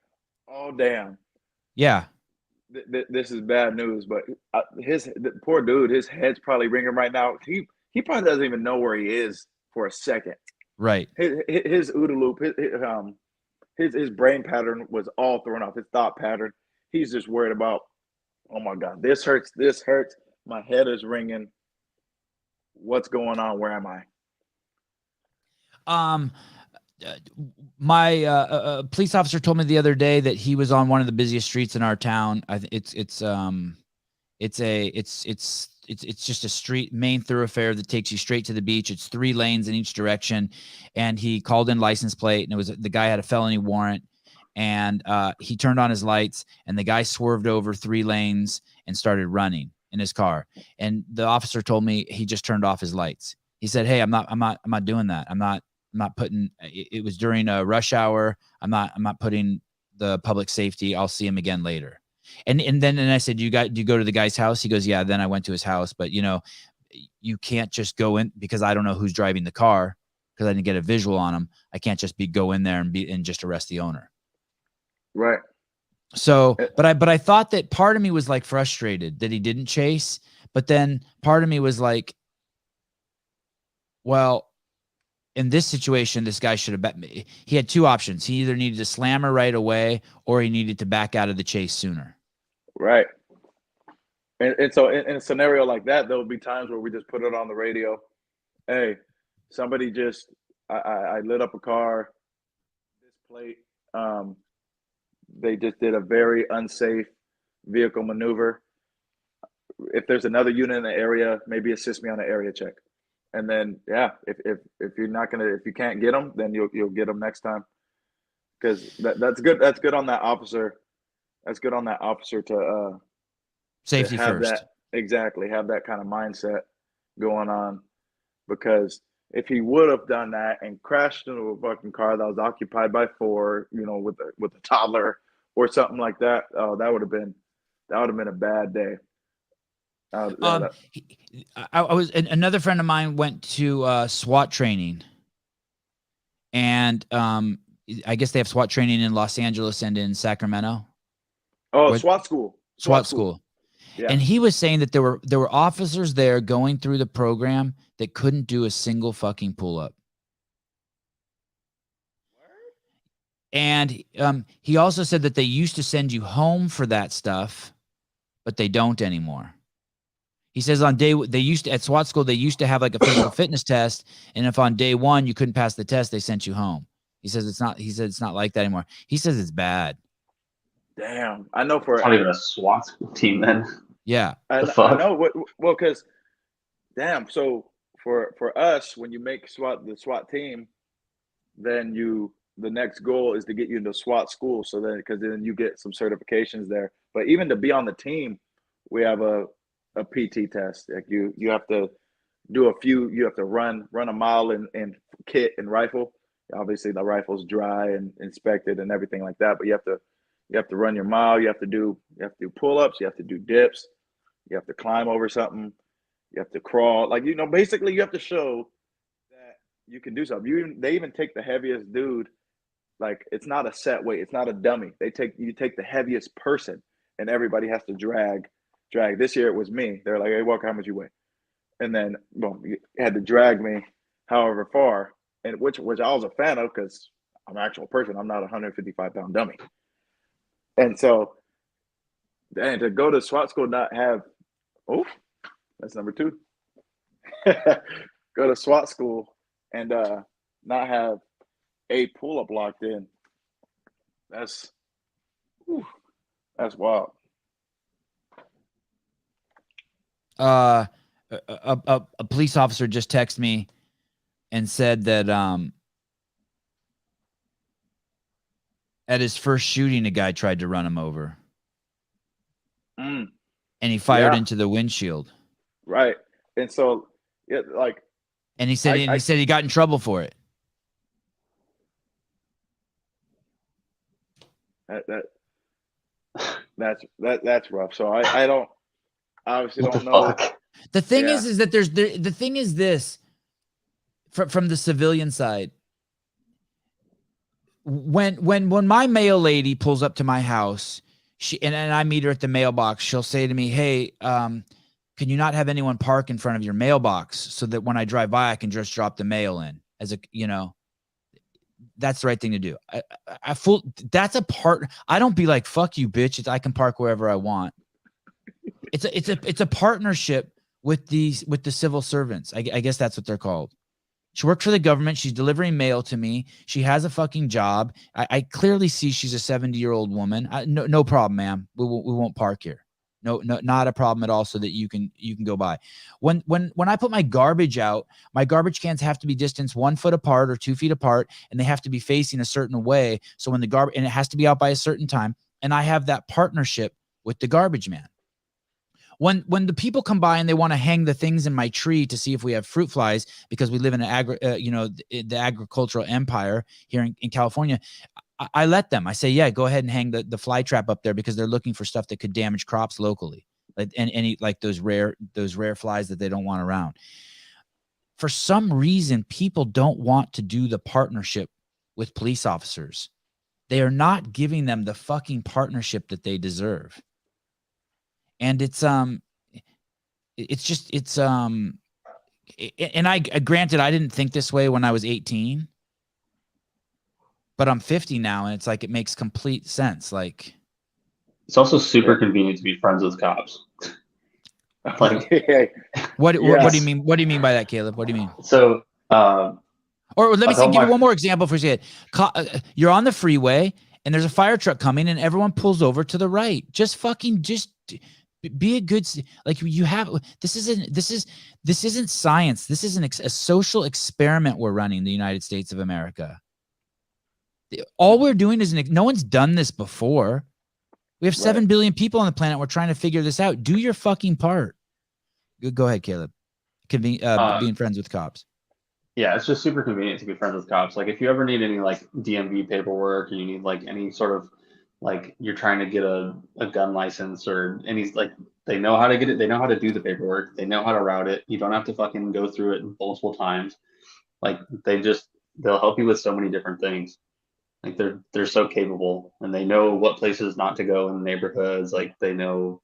oh damn. Yeah. This is bad news. But the poor dude, his head's probably ringing right now. He probably doesn't even know where he is for a second. Right. His OODA loop, his brain pattern was all thrown off. His thought pattern. He's just worried about, oh my God, this hurts. My head is ringing. What's going on? Where am I? My police officer told me the other day that he was on one of the busiest streets in our town. It's just a street, main thoroughfare that takes you straight to the beach. It's 3 lanes in each direction, and he called in license plate, and the guy had a felony warrant, and he turned on his lights, and the guy swerved over 3 lanes and started running in his car. And the officer told me he just turned off his lights. He said, "Hey, I'm not doing that. I'm not putting. It was during a rush hour. I'm not putting the public safety. I'll see him again later." And then I said, do you go to the guy's house? He goes, "Yeah." Then I went to his house, but you can't just go in because I don't know who's driving the car because I didn't get a visual on him. I can't just go in there and just arrest the owner. Right. So, but I thought that part of me was like frustrated that he didn't chase, but then part of me was like, well, in this situation, this guy should have he had 2 options. He either needed to slam her right away or he needed to back out of the chase sooner. Right. And so in a scenario like that, there'll be times where we just put it on the radio. Hey, somebody just, I lit up a car, this plate, they just did a very unsafe vehicle maneuver. If there's another unit in the area, maybe assist me on an area check. And then, yeah, if you can't get them, then you'll get them next time. Because that's good. That's good on that officer. That's good on that officer to safety to have first. Have that kind of mindset going on. Because if he would have done that and crashed into a fucking car that was occupied by 4, with a toddler or something like that, that would have been a bad day. I was another friend of mine went to SWAT training, and I guess they have SWAT training in Los Angeles and in Sacramento. Oh, SWAT school. SWAT school. Yeah. And he was saying that there were officers there going through the program that couldn't do a single fucking pull-up. And he also said that they used to send you home for that stuff, but they don't anymore. He says at SWAT school, they used to have like a physical fitness test. And if on day 1 you couldn't pass the test, they sent you home. He said it's not like that anymore. He says it's bad. Damn. I know it's not even a SWAT team then. Yeah. I know. Well, because damn. So for us, when you make the SWAT team, then the next goal is to get you into SWAT school. So then, because then you get some certifications there. But even to be on the team, we have a PT test. Like you have to do you have to run a mile in kit and rifle. Obviously the rifle's dry and inspected and everything like that, but you have to run your mile. You have to do pull-ups, you have to do dips, you have to climb over something, you have to crawl. Like, basically you have to show that you can do something. They even take the heaviest dude. Like, it's not a set weight, it's not a dummy. You take the heaviest person and everybody has to drag. This year it was me. They're like, "Hey, Walker, how much you weigh?" And then, you had to drag me however far, and which I was a fan of because I'm an actual person. I'm not a 155-pound dummy. And so, and to go to SWAT school, not have Oh, that's number 2. Go to SWAT school and not have a pull-up locked in. That's wild. A police officer just texted me and said that at his first shooting, a guy tried to run him over. Mm. And he fired Yeah. into the windshield. Right. And so, yeah, like, And he said he got in trouble for it. That's rough. So I don't obviously What don't the know. fuck? The thing Yeah. is that the thing is this from the civilian side. When my mail lady pulls up to my house, and I meet her at the mailbox, she'll say to me, "Hey, can you not have anyone park in front of your mailbox so that when I drive by, I can just drop the mail in?" As a, that's the right thing to do. That's a part. I don't be like, "Fuck you, bitch. I can park wherever I want." It's a partnership with the civil servants. I guess that's what they're called. She worked for the government. She's delivering mail to me. She has a fucking job. I clearly see she's a 70-year-old woman. No problem, ma'am. We won't park here. No, not a problem at all. So that you can go by. When I put my garbage out, my garbage cans have to be distanced 1 foot apart or 2 feet apart, and they have to be facing a certain way. So when and it has to be out by a certain time. And I have that partnership with the garbage man. When the people come by and they want to hang the things in my tree to see if we have fruit flies, because we live in the agricultural empire here in California, I let them. I say, yeah, go ahead and hang the fly trap up there, because they're looking for stuff that could damage crops locally, like any like those rare flies that they don't want around. For some reason, people don't want to do the partnership with police officers. They are not giving them the fucking partnership that they deserve. And and I granted, I didn't think this way when I was 18, but I'm 50 now, and it's like, it makes complete sense. Like, It's also super convenient to be friends with cops. Like, what do you Yes. mean? What do you mean by that, Caleb? What do you mean? so, Or let me I'll give tell you one more example for it. You're on the freeway and there's a fire truck coming, and everyone pulls over to the right. Just be a good, like, you have, this isn't science. This is a social experiment we're running in the United States of America. All we're doing is, no one's done this before. We have 7 billion people on the planet. We're trying to figure this out. Do your fucking part. Go ahead, Caleb. Being friends with cops. yeah, it's just super convenient to be friends with cops. Like, if you ever need any like DMV paperwork, or you need like any sort of, like, you're trying to get a gun license or any, like, they know how to get it. They know how to do the paperwork. They know how to route it. You don't have to fucking go through it multiple times. Like, they'll help you with so many different things. Like, they're so capable, and they know what places not to go in the neighborhoods. Like, they know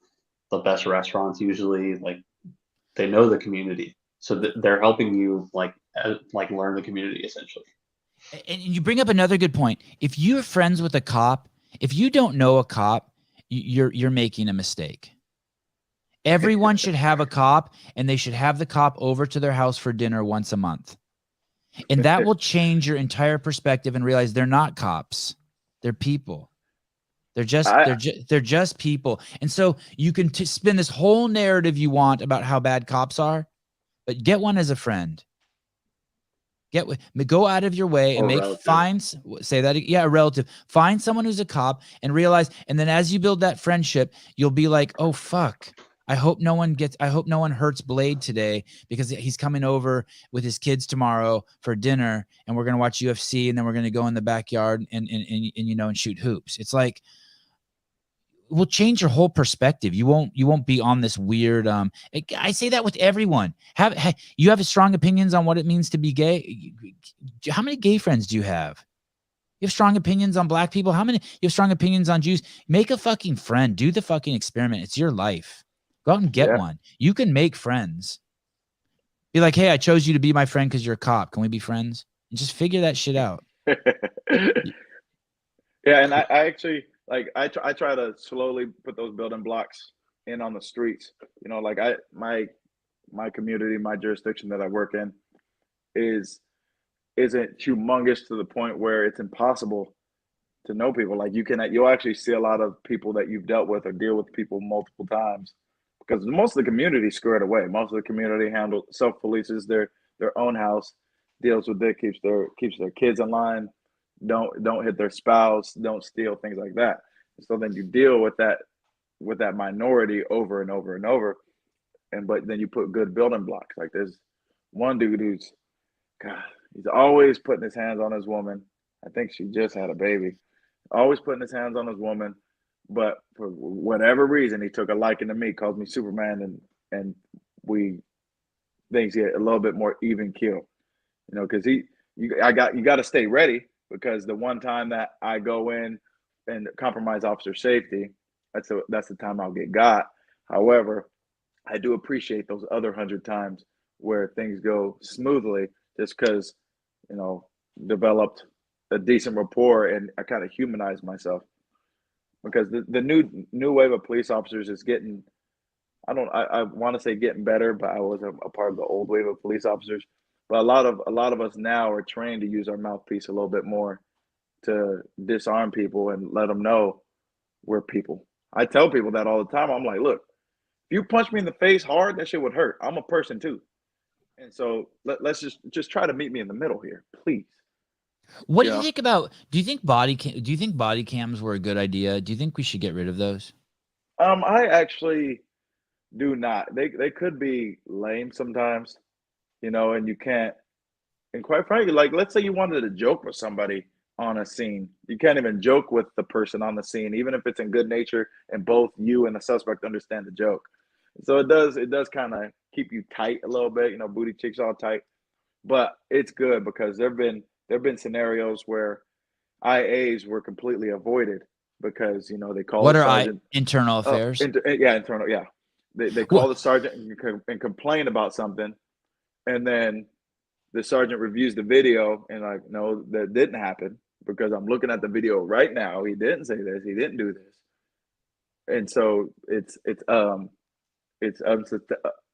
the best restaurants usually. Like, they know the community, so they're helping you like learn the community essentially. And you bring up another good point. If you're friends with a cop, if you don't know a cop, you're making a mistake. Everyone should have a cop, and they should have the cop over to their house for dinner once a month. And that will change your entire perspective and realize they're not cops. They're people. They're just people. And so you can spin this whole narrative you want about how bad cops are, but get one as a friend. Go out of your way and a relative. Find someone who's a cop and realize, and then as you build that friendship, you'll be like, oh fuck, I hope no one hurts Blade today, because he's coming over with his kids tomorrow for dinner, and we're gonna watch UFC, and then we're gonna go in the backyard and shoot hoops. It's like, it will change your whole perspective. You won't be on this weird. I say that with everyone. You have strong opinions on what it means to be gay. How many gay friends do you have? You have strong opinions on black people. How many? You have strong opinions on Jews. Make a fucking friend. Do the fucking experiment. It's your life. Go out and get one. You can make friends. Be like, hey, I chose you to be my friend because you're a cop. Can we be friends? And just figure that shit out. Yeah, and I actually, like, I try to slowly put those building blocks in on the streets. You know, like my community, my jurisdiction that I work in isn't humongous to the point where it's impossible to know people. Like you'll actually see a lot of people that you've dealt with or deal with people multiple times because most of the community squared away. Most of the community self-polices their own house, deals with it, keeps their kids in line, don't hit their spouse, don't steal, things like that. So then you deal with that minority over and over and over. But then you put good building blocks. Like there's one dude who's, God, he's always putting his hands on his woman. I think she just had a baby. Always putting his hands on his woman. But for whatever reason, he took a liking to me, called me Superman, and we things get a little bit more even keel. You know, because you got to stay ready, because the one time that I go in and compromise officer safety, that's the time I'll get got. However, I do appreciate those other 100 times where things go smoothly, just because, you know, developed a decent rapport and I kind of humanized myself. Because the new wave of police officers is getting, I want to say getting better, but I was a part of the old wave of police officers. But a lot of us now are trained to use our mouthpiece a little bit more to disarm people and let them know we're people. I tell people that all the time. I'm like, look, if you punch me in the face hard, that shit would hurt. I'm a person too. And so let's just try to meet me in the middle here, please. What do you think about? Do you think body cams were a good idea? Do you think we should get rid of those? I actually do not. They could be lame sometimes, you know, and you can't. And quite frankly, like let's say you wanted to joke with somebody on a scene, you can't even joke with the person on the scene, even if it's in good nature and both you and the suspect understand the joke. So it does kind of keep you tight a little bit, you know, booty cheeks all tight. But it's good because there've been scenarios where IAs were completely avoided because, you know, they call What the are sergeant, internal affairs? internal, yeah. They call the sergeant and complain about something, and then the sergeant reviews the video and like, no, that didn't happen because I'm looking at the video right now. He didn't say this. He didn't do this, and so it's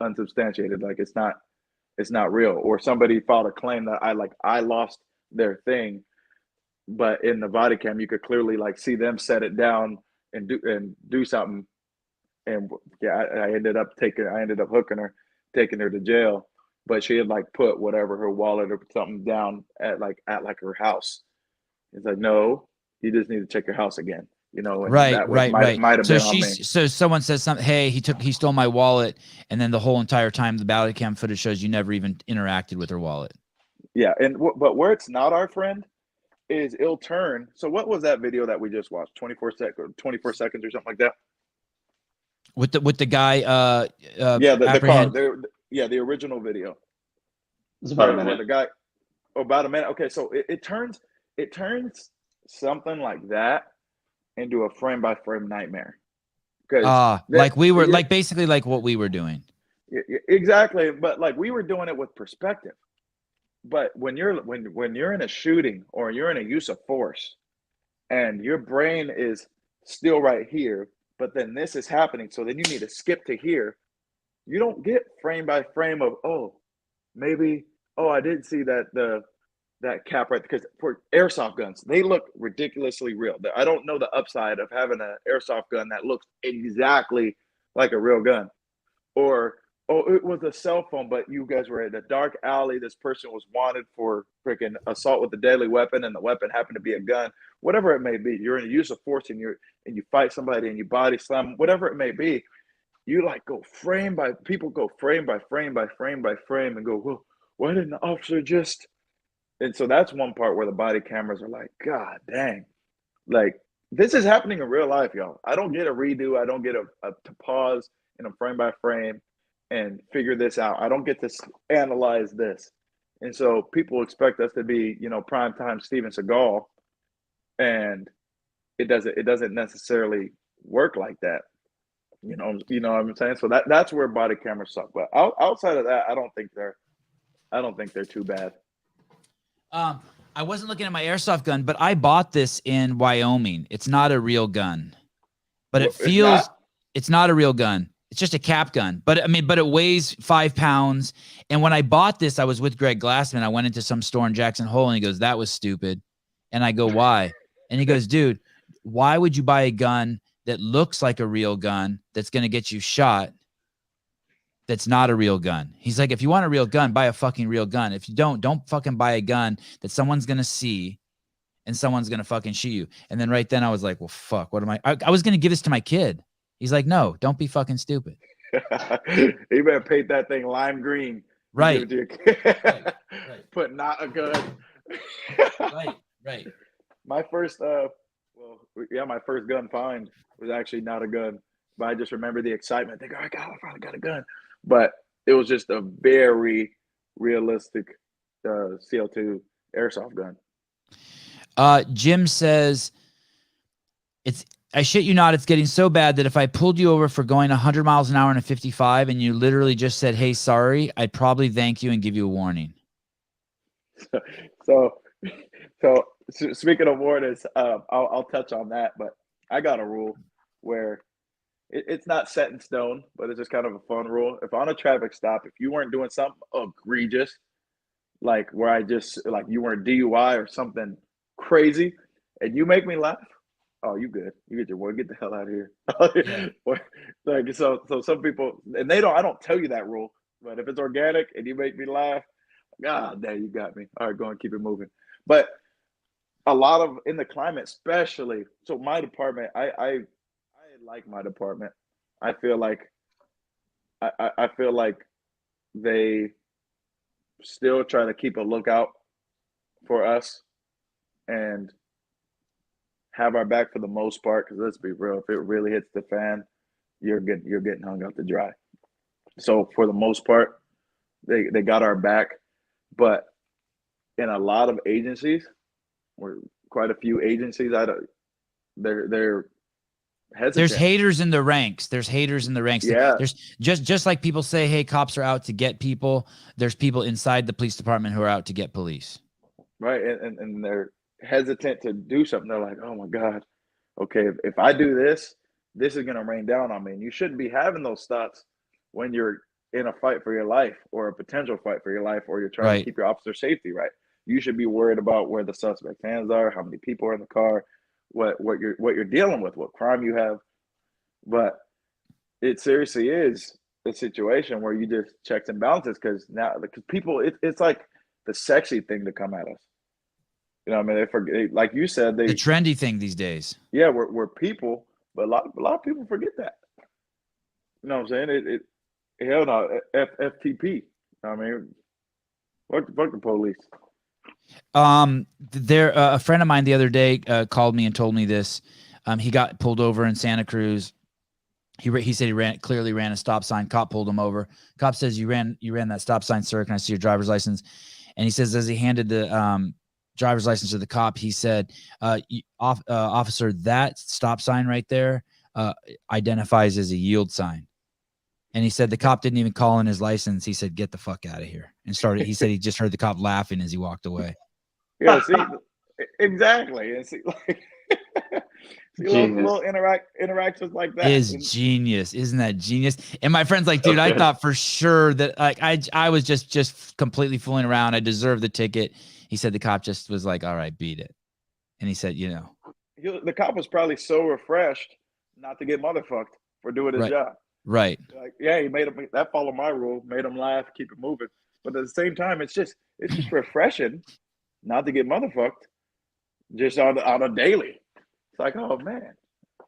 unsubstantiated. Like it's not real. Or somebody filed a claim that I lost their thing, but in the body cam you could clearly like see them set it down and do something. And yeah, I ended up hooking her, taking her to jail, but she had like put whatever, her wallet or something down at her house. It's like, no, you just need to check your house again. You know, and Right. might have So been on me. so someone says something. Hey, he stole my wallet, and then the whole entire time the body cam footage shows you never even interacted with her wallet. Yeah, but where it's not our friend is it'll turn. So what was that video that we just watched? 24 seconds or something like that. With the guy, the car. The original video. It's about a minute. The guy, about a minute. Okay, so it turns something like that into a frame by frame nightmare. Like we were like basically like what we were doing. Exactly, but like we were doing it with perspective. But when you're in a shooting or you're in a use of force, and your brain is still right here, but then this is happening, so then you need to skip to here. You don't get frame by frame of I didn't see that cap right, because for airsoft guns, they look ridiculously real. I don't know the upside of having an airsoft gun that looks exactly like a real gun. Or, it was a cell phone, but you guys were in a dark alley. This person was wanted for freaking assault with a deadly weapon, and the weapon happened to be a gun. Whatever it may be, you're in a use of force, and you fight somebody and you body slam, whatever it may be. You like go frame by frame by frame and go, well, why didn't the officer just? And so that's one part where the body cameras are like, God dang, like this is happening in real life, y'all. I don't get a redo. I don't get to pause in a frame by frame and figure this out. I don't get to analyze this. And so people expect us to be, you know, primetime Steven Seagal, and it doesn't necessarily work like that. You know what I'm saying? So that's where body cameras suck. But outside of that, I don't think they're too bad. I wasn't looking at my airsoft gun, but I bought this in Wyoming. It's not a real gun, but it feels It's not a real gun. It's just a cap gun. But it weighs 5 pounds. And when I bought this, I was with Greg Glassman. I went into some store in Jackson Hole and he goes, that was stupid. And I go, why? And he goes, dude, why would you buy a gun that looks like a real gun that's going to get you shot? That's not a real gun. He's like, if you want a real gun, buy a fucking real gun. If you don't fucking buy a gun that someone's going to see and someone's going to fucking shoot you. And then right then I was like, well, fuck, what am I was going to give this to my kid. He's like, no, don't be fucking stupid. You better paint that thing lime green. Right. Right. Put not a gun. Right. My first, my first gun find was actually not a gun, but I just remember the excitement. I think, I finally got a gun. But it was just a very realistic CL2 airsoft gun. Jim says, I shit you not, it's getting so bad that if I pulled you over for going 100 miles an hour in a 55 and you literally just said, hey, sorry, I'd probably thank you and give you a warning. So speaking of warnings, I'll touch on that, but I got a rule where it's not set in stone, but it's just kind of a fun rule. If on a traffic stop, if you weren't doing something egregious, like where you weren't DUI or something crazy, and you make me laugh, oh, you good. You get your word. Get the hell out of here. Like, so some people, and I don't tell you that rule, but if it's organic and you make me laugh, God, there you got me. All right, go and keep it moving. But a lot of, in the climate, especially, so my department, I like my department. I feel like they still try to keep a lookout for us and have our back for the most part, because let's be real, if it really hits the fan, you're getting hung out to dry. So for the most part, they got our back. But in a lot of agencies, or quite a few agencies, they're hesitant. There's haters in the ranks. Yeah. There's just like people say, hey, cops are out to get people. There's people inside the police department who are out to get police. Right. And they're hesitant to do something. They're like, oh my God, okay, if I do this is going to rain down on me. And you shouldn't be having those thoughts when you're in a fight for your life, or a potential fight for your life, or you're trying to keep your officer safety right. You should be worried about where the suspect's hands are, how many people are in the car, what you're dealing with, what crime you have. But it seriously is a situation where you just checks and balances, because people, it's like the sexy thing to come at us. You know what I mean? They forget, like you said, the trendy thing these days. Yeah, we're people, but a lot of people forget that. You know what I'm saying? Hell no, FTP. I mean, fuck the police. A friend of mine the other day called me and told me this. He got pulled over in Santa Cruz. He said he clearly ran a stop sign. Cop pulled him over. Cop says, you ran that stop sign, sir. Can I see your driver's license? And he says, as he handed the driver's license to the cop, he said, officer, that stop sign right there identifies as a yield sign. And he said the cop didn't even call in his license. He said, get the fuck out of here. And he said he just heard the cop laughing as he walked away. Yeah, see, exactly. And see, like, little interactions like that is genius. Isn't that genius? And my friend's like, dude, I thought for sure that I was just completely fooling around. I deserved the ticket. He said the cop just was like, all right, beat it. And he said, the cop was probably so refreshed not to get motherfucked for doing his job. Right. Like, yeah, he made him, that followed my rule, made him laugh, keep it moving. But at the same time, it's just refreshing not to get motherfucked just on a daily. It's like, oh man,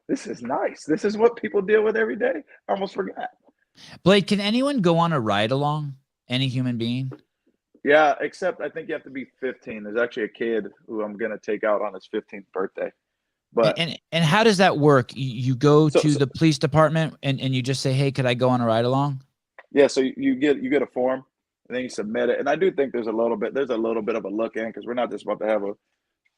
this is nice. This is what people deal with every day. I almost forgot. Blake, can anyone go on a ride along? Any human being? Yeah, except I think you have to be 15. There's actually a kid who I'm gonna take out on his 15th birthday. But and how does that work? You go to the police department and you just say, hey, could I go on a ride along? Yeah, so you get a form and then you submit it. And I do think there's a little bit of a look in, because we're not just about to have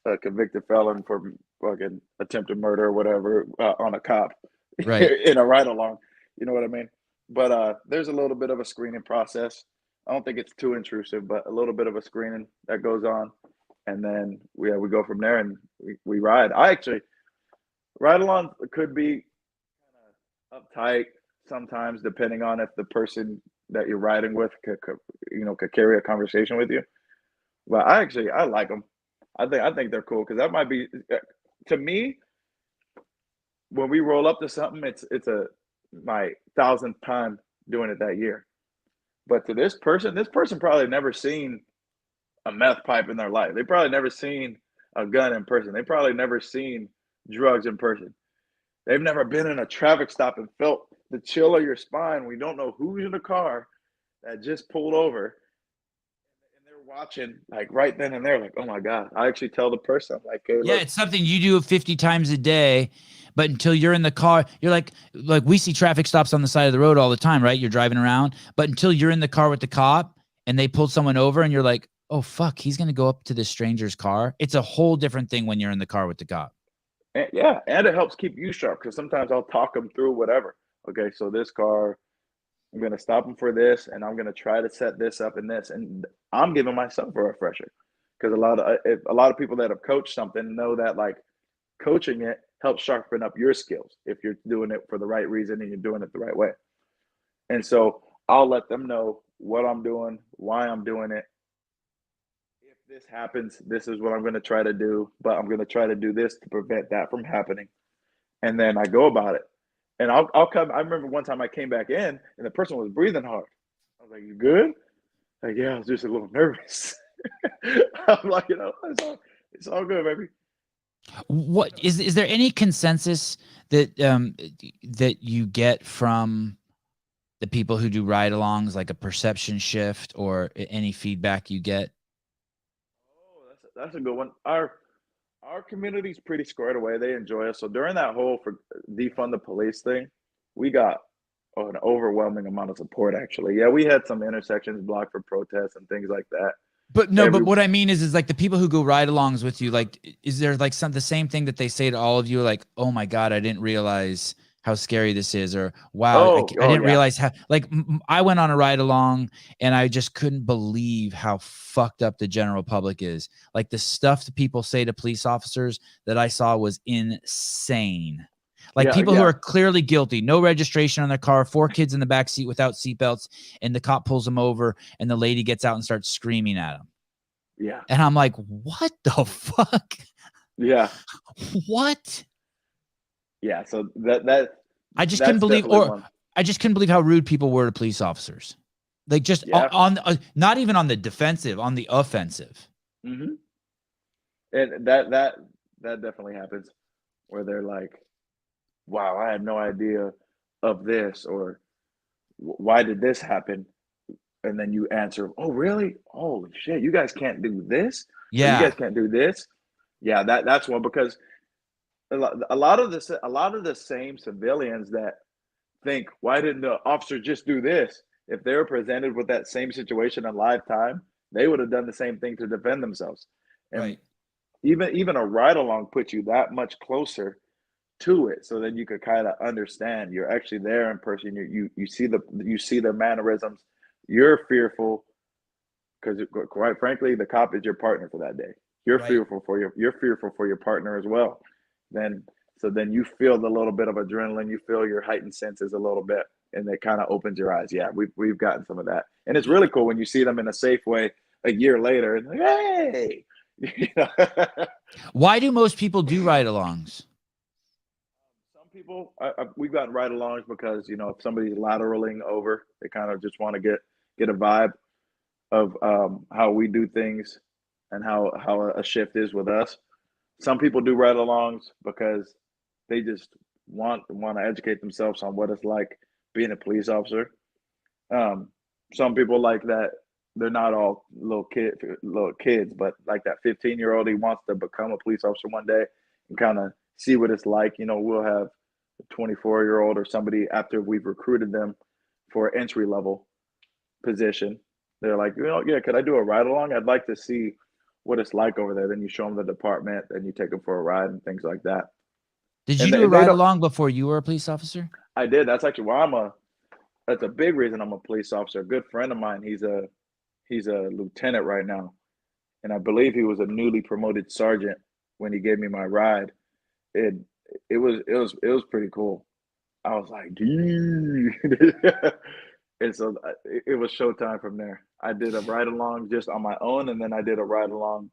a convicted felon for fucking attempted murder or whatever on a cop, right? In a ride along, you know what I mean? But there's a little bit of a screening process. I don't think it's too intrusive, but a little bit of a screening that goes on. And then we go from there and we ride. I actually, ride along could be uptight sometimes, depending on if the person that you're riding with could carry a conversation with you. But I like them. I think they're cool because that might be, to me, when we roll up to something, it's my 1,000th time doing it that year. But to this person probably never seen a meth pipe in their life. They probably never seen a gun in person. They probably never seen drugs in person. They've never been in a traffic stop and felt the chill of your spine. We don't know who's in the car that just pulled over. And they're watching like right then and there, like, oh my God. I actually tell the person, like, hey, Yeah, look. it's something you do 50 times a day, but until you're in the car, you're like we see traffic stops on the side of the road all the time, right? You're driving around, but until you're in the car with the cop and they pulled someone over and you're like, oh, fuck, he's going to go up to this stranger's car. It's a whole different thing when you're in the car with the cop. And, yeah, and it helps keep you sharp because sometimes I'll talk them through whatever. Okay, so this car, I'm going to stop them for this, and I'm going to try to set this up and this. And I'm giving myself a refresher because a lot of people that have coached something know that, like, coaching it helps sharpen up your skills if you're doing it for the right reason and you're doing it the right way. And so I'll let them know what I'm doing, why I'm doing it. If this happens, this is what I'm going to try to do, but I'm going to try to do this to prevent that from happening. And then I go about it. And I'll come. I remember one time I came back in and the person was breathing hard. I was like, you good? Like, yeah, I was just a little nervous. I'm like, it's all good, baby. What is there any consensus that that you get from the people who do ride-alongs, like a perception shift or any feedback you get? Oh, that's a good one. Our community's pretty squared away. They enjoy us. So during that whole for defund the police thing, we got an overwhelming amount of support. Actually, yeah, we had some intersections blocked for protests and things like that. But no, but what I mean is like the people who go ride-alongs with you, like, is there like the same thing that they say to all of you, like, oh my God, I didn't realize how scary this is, or wow, I didn't realize how, like, I went on a ride-along and I just couldn't believe how fucked up the general public is. Like the stuff that people say to police officers that I saw was insane. Like people who are clearly guilty, no registration on their car, 4 kids in the back seat without seatbelts, and the cop pulls them over, and the lady gets out and starts screaming at him. Yeah. And I'm like, what the fuck? Yeah. What? Yeah. So that I just couldn't believe, I just couldn't believe how rude people were to police officers. Like just on not even on the defensive, on the offensive. Mm-hmm. And that definitely happens where they're like, wow, I had no idea of this, or why did this happen? And then you answer, oh, really? Holy shit, you guys can't do this? Yeah. You guys can't do this? Yeah, that's one, because a lot of the same civilians that think, why didn't the officer just do this? If they were presented with that same situation in live time, they would have done the same thing to defend themselves. And right. Even a ride along puts you that much closer to it, so then you could kind of understand. You're actually there in person. You see their mannerisms. You're fearful because, quite frankly, the cop is your partner for that day. You're fearful for your partner as well. Then you feel the little bit of adrenaline. You feel your heightened senses a little bit, and it kind of opens your eyes. Yeah, we've gotten some of that, and it's really cool when you see them in a safe way a year later. And like, hey, Why do most people do ride-alongs? Some people, we've gotten ride-alongs because if somebody's lateraling over, they kind of just want to get a vibe of how we do things and how a shift is with us. Some people do ride-alongs because they just want to educate themselves on what it's like being a police officer. Some people like that. They're not all little kids, but like that 15-year-old, he wants to become a police officer one day and kind of see what it's like. We'll have a 24-year-old or somebody after we've recruited them for an entry-level position. They're like, yeah, could I do a ride-along? I'd like to see what it's like over there. Then you show them the department, and you take them for a ride and things like that. Did you do a ride-along before you were a police officer? I did. That's actually why that's a big reason I'm a police officer. A good friend of mine, he's a lieutenant right now, and I believe he was a newly promoted sergeant when he gave me my ride. It was pretty cool. I was like, and so it was showtime from there. I did a ride along just on my own, and then I did a ride along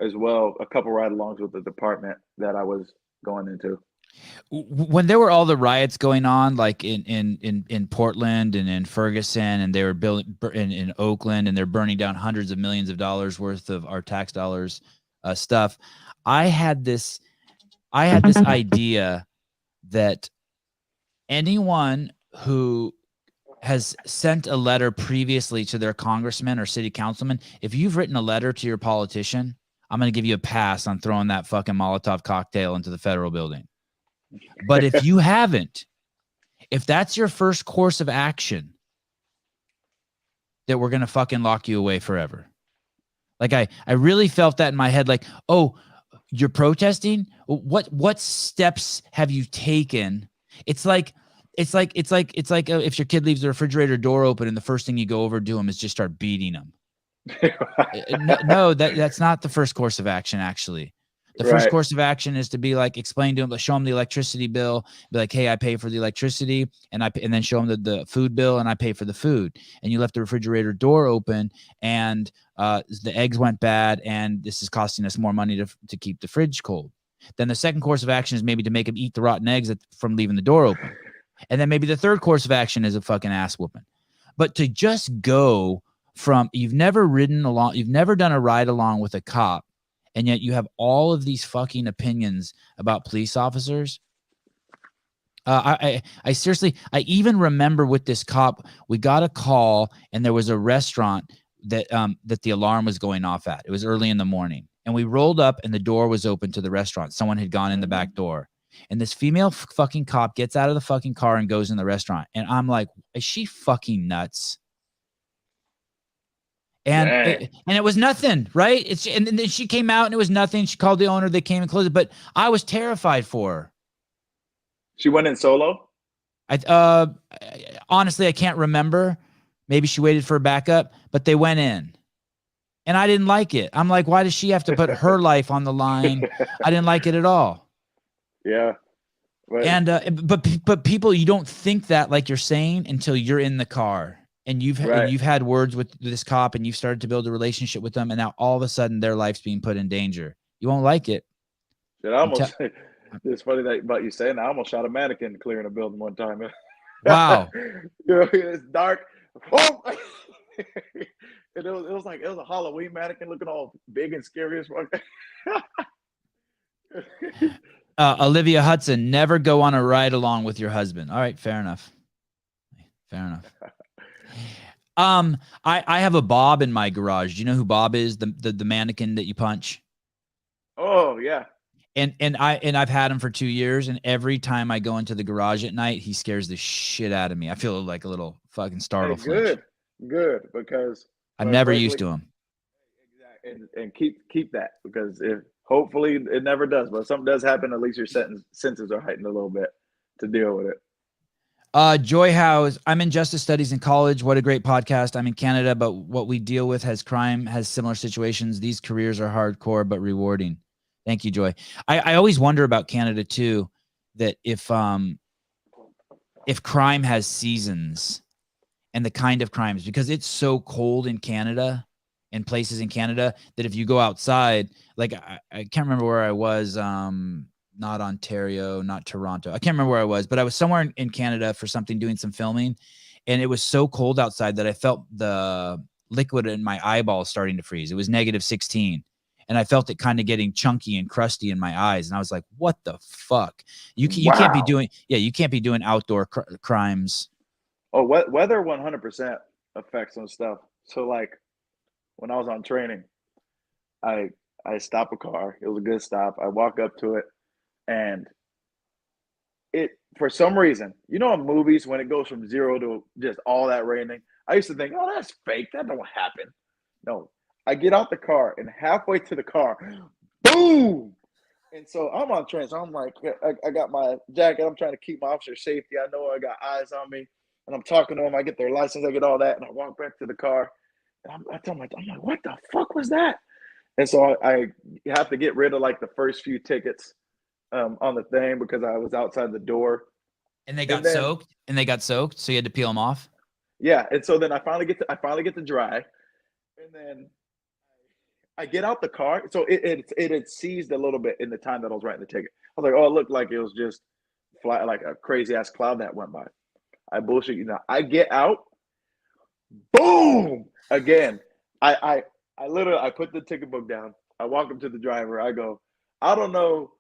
as well, a couple ride alongs with the department that I was going into. When there were all the riots going on, like in Portland and in Ferguson, and they were building in Oakland, and they're burning down hundreds of millions of dollars worth of our tax dollars stuff, I had this idea that anyone who has sent a letter previously to their congressman or city councilman, if you've written a letter to your politician, I'm going to give you a pass on throwing that fucking Molotov cocktail into the federal building. But if you haven't, if that's your first course of action, that we're going to fucking lock you away forever. Like I really felt that in my head, like, oh, you're protesting? What steps have you taken? It's like if your kid leaves the refrigerator door open and the first thing you go over to him is just start beating him. No, that's not the first course of action, actually. The first course of action is to be like, explain to him, show him the electricity bill, be like, hey, I pay for the electricity, and then show him the food bill, and I pay for the food. And you left the refrigerator door open, and the eggs went bad, and this is costing us more money to keep the fridge cold. Then the second course of action is maybe to make him eat the rotten eggs from leaving the door open. And then maybe the third course of action is a fucking ass whooping. But to just go from, you've never done a ride along with a cop, and yet you have all of these fucking opinions about police officers. I seriously, I even remember with this cop, we got a call, and there was a restaurant that the alarm was going off at. It was early in the morning, and we rolled up, and the door was open to the restaurant. Someone had gone in the back door, and this female fucking cop gets out of the fucking car and goes in the restaurant. And I'm like, is she fucking nuts? And it was nothing, right? And then she came out and it was nothing. She called the owner. They came and closed it. But I was terrified for her. She went in solo? Honestly, I can't remember. Maybe she waited for a backup, but they went in. And I didn't like it. I'm like, why does she have to put her life on the line? I didn't like it at all. Yeah. Right. And but people, you don't think that, like you're saying, until you're in the car. And you've had words with this cop, and you've started to build a relationship with them, and now all of a sudden their life's being put in danger. You won't like it. It's funny that about you saying that. I almost shot a mannequin clearing a building one time. Wow. It's dark. Oh! It was like a Halloween mannequin looking all big and scary as fuck. Olivia Hudson, never go on a ride along with your husband. All right, fair enough. I have a Bob in my garage. Do you know who Bob is? The mannequin that you punch? Oh, yeah. And I've had him for 2 years, and every time I go into the garage at night, he scares the shit out of me. I feel like a little fucking startle flinch. Good, because I'm never used to him. Exactly. And keep that, because if hopefully it never does, but if something does happen, at least your senses are heightened a little bit to deal with it. Joy House, I'm in justice studies in college. What a great podcast. I'm in Canada, but what we deal with has similar situations. These careers are hardcore but rewarding. Thank you, Joy. I always wonder about Canada too, that if crime has seasons and the kind of crimes, because it's so cold in Canada and places in Canada that if you go outside, like I can't remember where I was, not Ontario, not Toronto. I can't remember where I was, but I was somewhere in Canada for something, doing some filming. And it was so cold outside that I felt the liquid in my eyeballs starting to freeze. It was -16. And I felt it kind of getting chunky and crusty in my eyes. And I was like, what the fuck? You can't be doing outdoor crimes. Oh, weather 100% affects some stuff. So like when I was on training, I stopped a car. It was a good stop. I walk up to it. And it, for some reason, in movies, when it goes from 0 to just all that raining, I used to think, oh, that's fake. That don't happen. No, I get out the car, and halfway to the car, boom! And so I'm on train. So I'm like, I got my jacket. I'm trying to keep my officer safety. I know I got eyes on me, and I'm talking to them. I get their license. I get all that, and I walk back to the car. And I tell them, I'm like, what the fuck was that? And so I have to get rid of like the first few tickets on the thing, because I was outside the door. And they got And then- soaked. And they got soaked, so you had to peel them off. Yeah, and so then I finally get to dry, and then I get out the car. So it had seized a little bit in the time that I was writing the ticket. I was like, oh, it looked like it was just fly, like a crazy ass cloud that went by. I bullshit you now. I get out, boom again. I literally I put the ticket book down. I walk up to the driver. I go, I don't know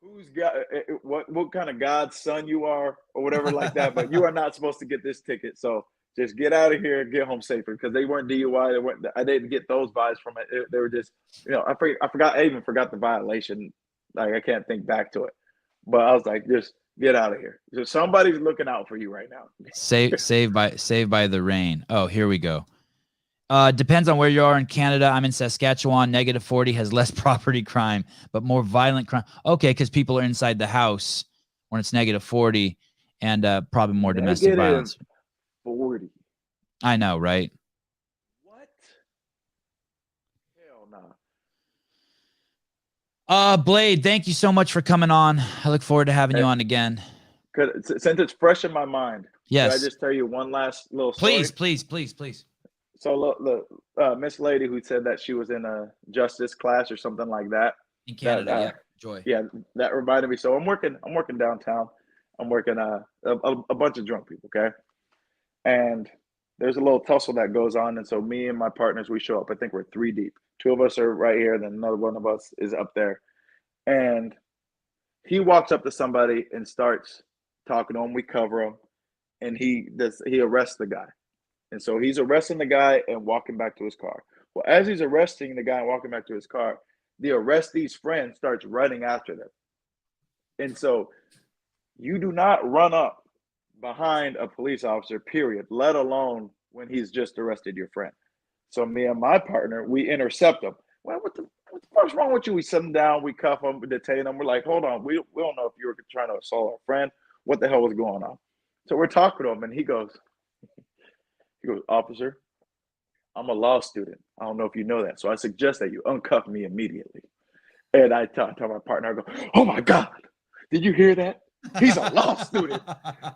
who's got what kind of God's son you are or whatever like that, but you are not supposed to get this ticket. So just get out of here and get home safer, because they weren't DUI. They weren't. I didn't get those vibes from it. They were just, I forgot. I even forgot the violation. Like I can't think back to it, but I was like, just get out of here. So somebody's looking out for you right now. Saved by the rain. Oh, here we go. Depends on where you are in Canada. I'm in Saskatchewan. -40 has less property crime, but more violent crime. Okay, because people are inside the house when it's -40, and probably more domestic violence. 40. I know, right? What? Hell no. Blade, thank you so much for coming on. I look forward to having you on again. Since it's fresh in my mind, Yes. can I just tell you one last little story? Please. So the Miss Lady who said that she was in a justice class or something like that. In Canada, yeah. Joy. Yeah, that reminded me. So I'm working downtown. I'm working a bunch of drunk people, okay? And there's a little tussle that goes on, and so me and my partners, we show up. I think we're 3 deep. 2 of us are right here, then another one of us is up there. And he walks up to somebody and starts talking to him. We cover him, and he arrests the guy. And so he's arresting the guy and walking back to his car. Well, as he's arresting the guy and walking back to his car, the arrestee's friend starts running after them. And so you do not run up behind a police officer, period, let alone when he's just arrested your friend. So me and my partner, we intercept him. Well, what the fuck's wrong with you? We sit him down, we cuff him, we detain him. We're like, hold on, we don't know if you were trying to assault our friend. What the hell was going on? So we're talking to him, and he goes, officer, I'm a law student. I don't know if you know that. So I suggest that you uncuff me immediately. And I tell my partner, I go, oh my God, did you hear that? He's a law student.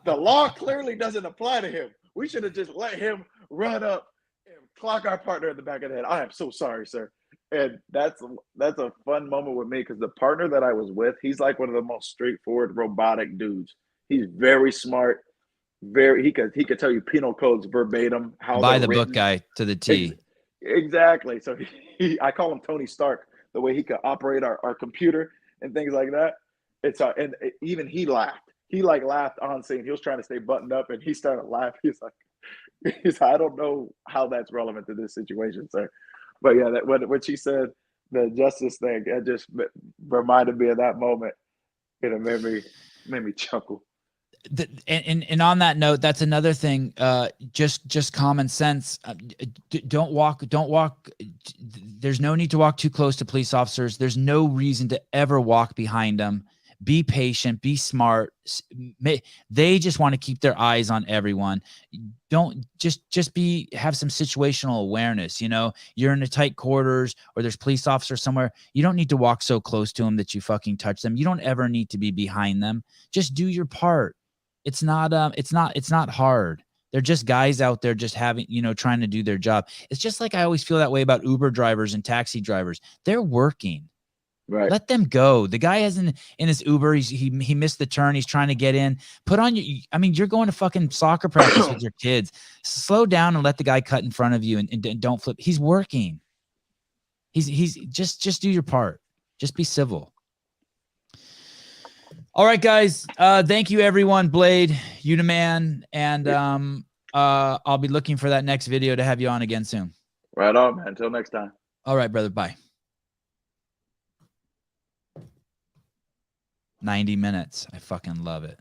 The law clearly doesn't apply to him. We should have just let him run up and clock our partner in the back of the head. I am so sorry, sir. And that's a fun moment with me, because the partner that I was with, he's like one of the most straightforward, robotic dudes. He's very smart. He could tell you penal codes verbatim. How By the written. book guy to the T. Exactly. So I call him Tony Stark, the way he could operate our computer and things like that. Even he laughed. He laughed on scene. He was trying to stay buttoned up, and he started laughing. He's like, I don't know how that's relevant to this situation, sir. But yeah, that when she said the justice thing, it just reminded me of that moment. It made me chuckle. And on that note, that's another thing. Just common sense. Don't walk. There's no need to walk too close to police officers. There's no reason to ever walk behind them. Be patient. Be smart. They just want to keep their eyes on everyone. Don't have some situational awareness. You're in a tight quarters, or there's police officers somewhere. You don't need to walk so close to them that you fucking touch them. You don't ever need to be behind them. Just do your part. It's not hard. They're just guys out there just trying to do their job. It's just like I always feel that way about Uber drivers and taxi drivers. They're working. Right. Let them go. The guy has in his Uber. He missed the turn. He's trying to get in. You're going to fucking soccer practice with your kids. Slow down and let the guy cut in front of you and don't flip. He's working. He's just do your part. Just be civil. All right, guys. Thank you, everyone. Blade, you the man, and I'll be looking for that next video to have you on again soon. Right on, man. Until next time. All right, brother. Bye. 90 minutes. I fucking love it.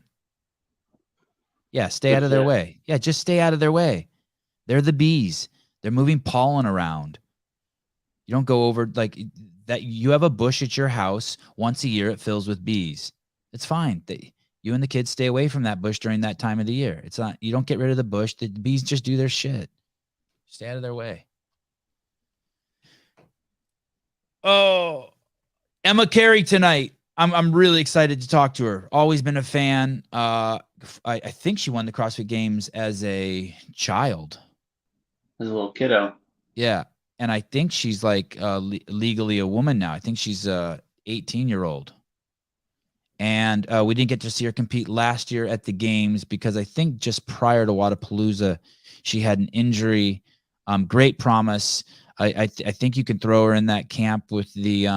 Yeah, stay out of their way. Yeah, just stay out of their way. They're the bees. They're moving pollen around. You don't go over like that. You have a bush at your house. Once a year, it fills with bees. It's fine. You and the kids stay away from that bush during that time of the year. It's not. You don't get rid of the bush. The bees just do their shit. Stay out of their way. Oh, Emma Carey tonight. I'm really excited to talk to her. Always been a fan. I think she won the CrossFit Games as a child. As a little kiddo. Yeah, and I think she's like legally a woman now. I think she's 18-year-old. And we didn't get to see her compete last year at the games because I think just prior to Wadapalooza, she had an injury. Great promise. I think you can throw her in that camp with the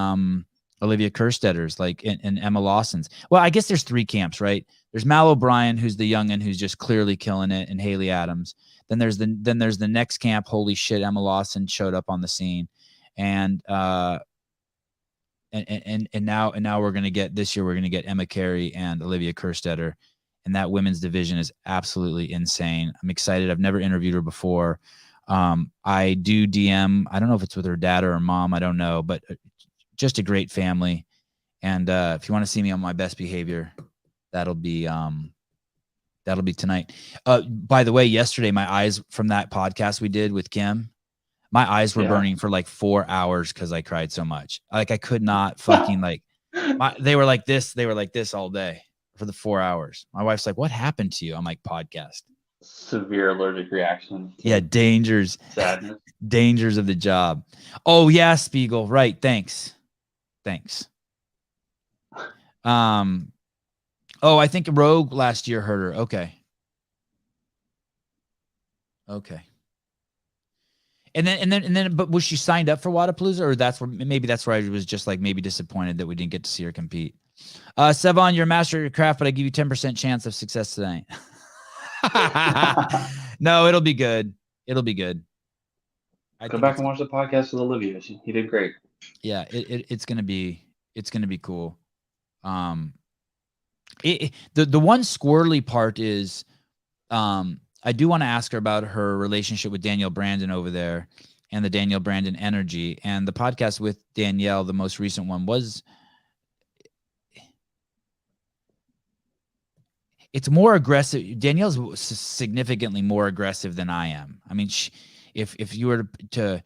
Olivia Kerstedters, like and Emma Lawson's. Well, I guess there's 3 camps, right? There's Mal O'Brien, who's the youngin, who's just clearly killing it, and Haley Adams. Then there's the next camp. Holy shit, Emma Lawson showed up on the scene, and now we're gonna get this year. We're gonna get Emma Carey and Olivia Kerstetter, and that women's division is absolutely insane. I'm excited. I've never interviewed her before. I do DM. I don't know if it's with her dad or her mom. I don't know, but just a great family. And if you want to see me on my best behavior, that'll be tonight. By the way, yesterday my eyes from that podcast we did with Kim, my eyes were burning for like 4 hours because I cried so much. Like I could not fucking they were like this. They were like this all day for the 4 hours. My wife's like, "What happened to you?" I'm like, "Podcast." Severe allergic reaction. Yeah, dangers. Sadness. Dangers of the job. Oh yeah, Spiegel. Right. Thanks. Oh, I think Rogue last year hurt her. Okay. And then, but was she signed up for Wadapalooza, or that's where I was just like maybe disappointed that we didn't get to see her compete. Sevan, you're a master of your craft, but I give you 10% chance of success tonight. No, it'll be good. Go back and watch the podcast with Olivia. He did great. Yeah, it's gonna be cool. The one squirrely part is, I do want to ask her about her relationship with Danielle Brandon over there, and the Danielle Brandon energy. And the podcast with Danielle, the most recent one, it's more aggressive. Danielle's significantly more aggressive than I am. I mean, if you were to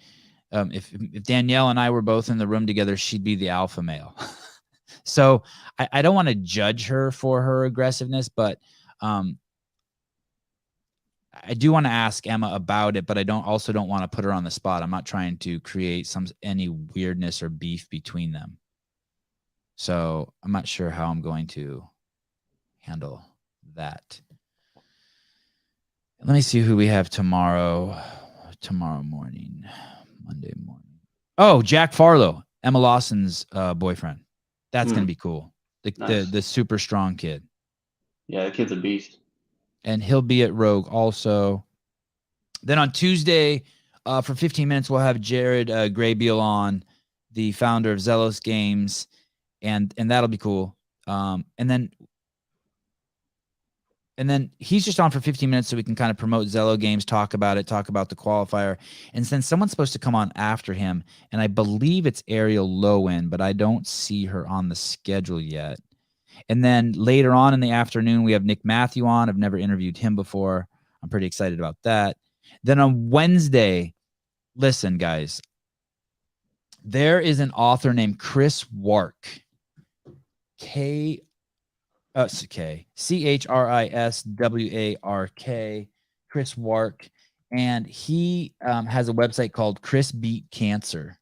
if Danielle and I were both in the room together, she'd be the alpha male. So I don't want to judge her for her aggressiveness, but I do want to ask Emma about it, but I don't want to put her on the spot. I'm not trying to create any weirdness or beef between them. So I'm not sure how I'm going to handle that. Let me see who we have tomorrow morning, Monday morning. Oh, Jack Farlow, Emma Lawson's boyfriend. That's going to be cool. The super strong kid. Yeah, the kid's a beast. And he'll be at Rogue also. Then on Tuesday, for 15 minutes, we'll have Jared Graybeal on, the founder of Zelos Games, and that'll be cool. And then he's just on for 15 minutes so we can kind of promote Zello Games, talk about the qualifier. And since someone's supposed to come on after him, and I believe it's Ariel Lowen, but I don't see her on the schedule yet. And then later on in the afternoon, we have Nick Matthew on. I've never interviewed him before. I'm pretty excited about that. Then on Wednesday, listen, guys, there is an author named Chris Wark. CHRISWARK, Chris Wark, and he has a website called Chris Beat Cancer,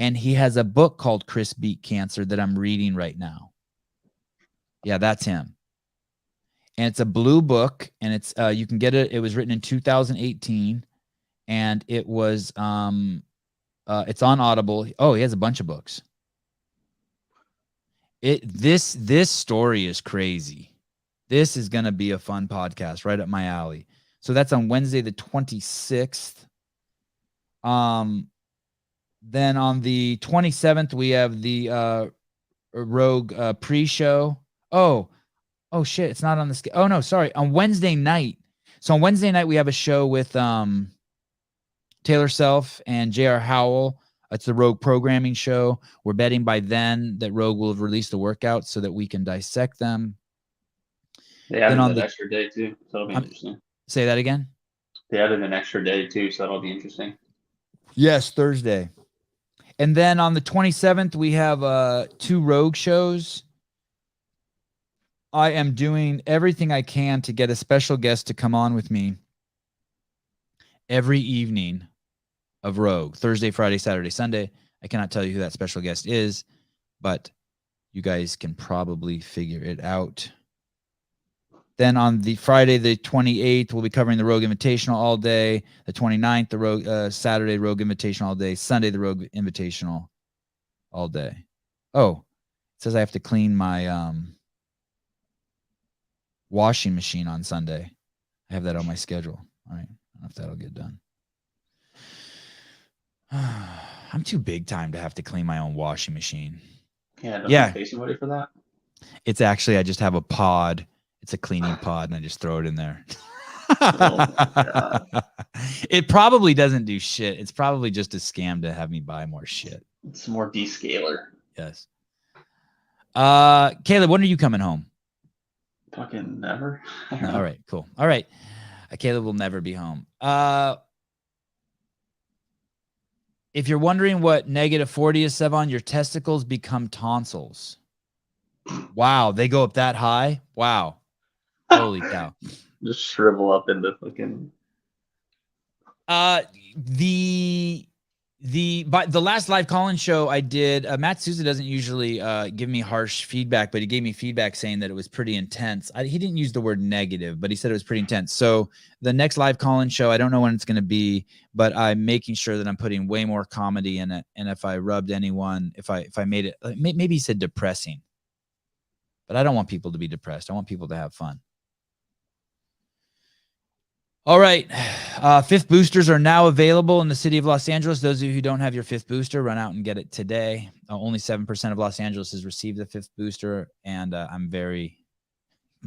and he has a book called Chris Beat Cancer that I'm reading right now. Yeah, that's him, and it's a blue book, and it's you can get it. It was written in 2018, and it was it's on Audible. Oh, he has a bunch of books. This story is crazy. This is going to be a fun podcast right up my alley. So that's on Wednesday, the 26th. Then on the 27th, we have the Rogue pre-show. Oh shit. It's not on the schedule. Oh no, sorry. On Wednesday night. So on Wednesday night, we have a show with Taylor Self and J.R. Howell. It's the Rogue programming show. We're betting by then that Rogue will have released the workouts so that we can dissect them. They added an extra day too, so that'll be interesting. Say that again? They added an extra day too, so that'll be interesting. Yes, Thursday. And then on the 27th, we have 2 Rogue shows. I am doing everything I can to get a special guest to come on with me every evening of Rogue, Thursday, Friday, Saturday, Sunday. I cannot tell you who that special guest is, but you guys can probably figure it out. Then on the Friday, the 28th, we'll be covering the Rogue Invitational all day. The 29th, the Rogue Saturday Rogue Invitational all day. Sunday, the Rogue Invitational all day. Oh, it says I have to clean my washing machine on Sunday. I have that on my schedule. All right, I don't know if that'll get done. I'm too big time to have to clean my own washing machine. Yeah, Yeah. Station ready for that. It's actually, I just have a pod. It's a cleaning pod, and I just throw it in there. Oh my God. It probably doesn't do shit. It's probably just a scam to have me buy more shit. It's more descaler. Yes. Caleb, when are you coming home? Fucking never. All right, cool. All right. Caleb will never be home. If you're wondering what -40 is, Sevan, your testicles become tonsils. Wow, they go up that high? Wow. Holy cow. Just shrivel up into fucking. The last live call-in show I did, Matt Souza doesn't usually give me harsh feedback, but he gave me feedback saying that it was pretty intense. He didn't use the word negative, but he said it was pretty intense. So the next live call-in show, I don't know when it's going to be, but I'm making sure that I'm putting way more comedy in it. And if I rubbed anyone, if I made it, maybe he said depressing, but I don't want people to be depressed. I want people to have fun. All right. 5th boosters are now available in the city of Los Angeles. Those of you who don't have your 5th booster, run out and get it today. Only 7% of Los Angeles has received the 5th booster, and I'm very,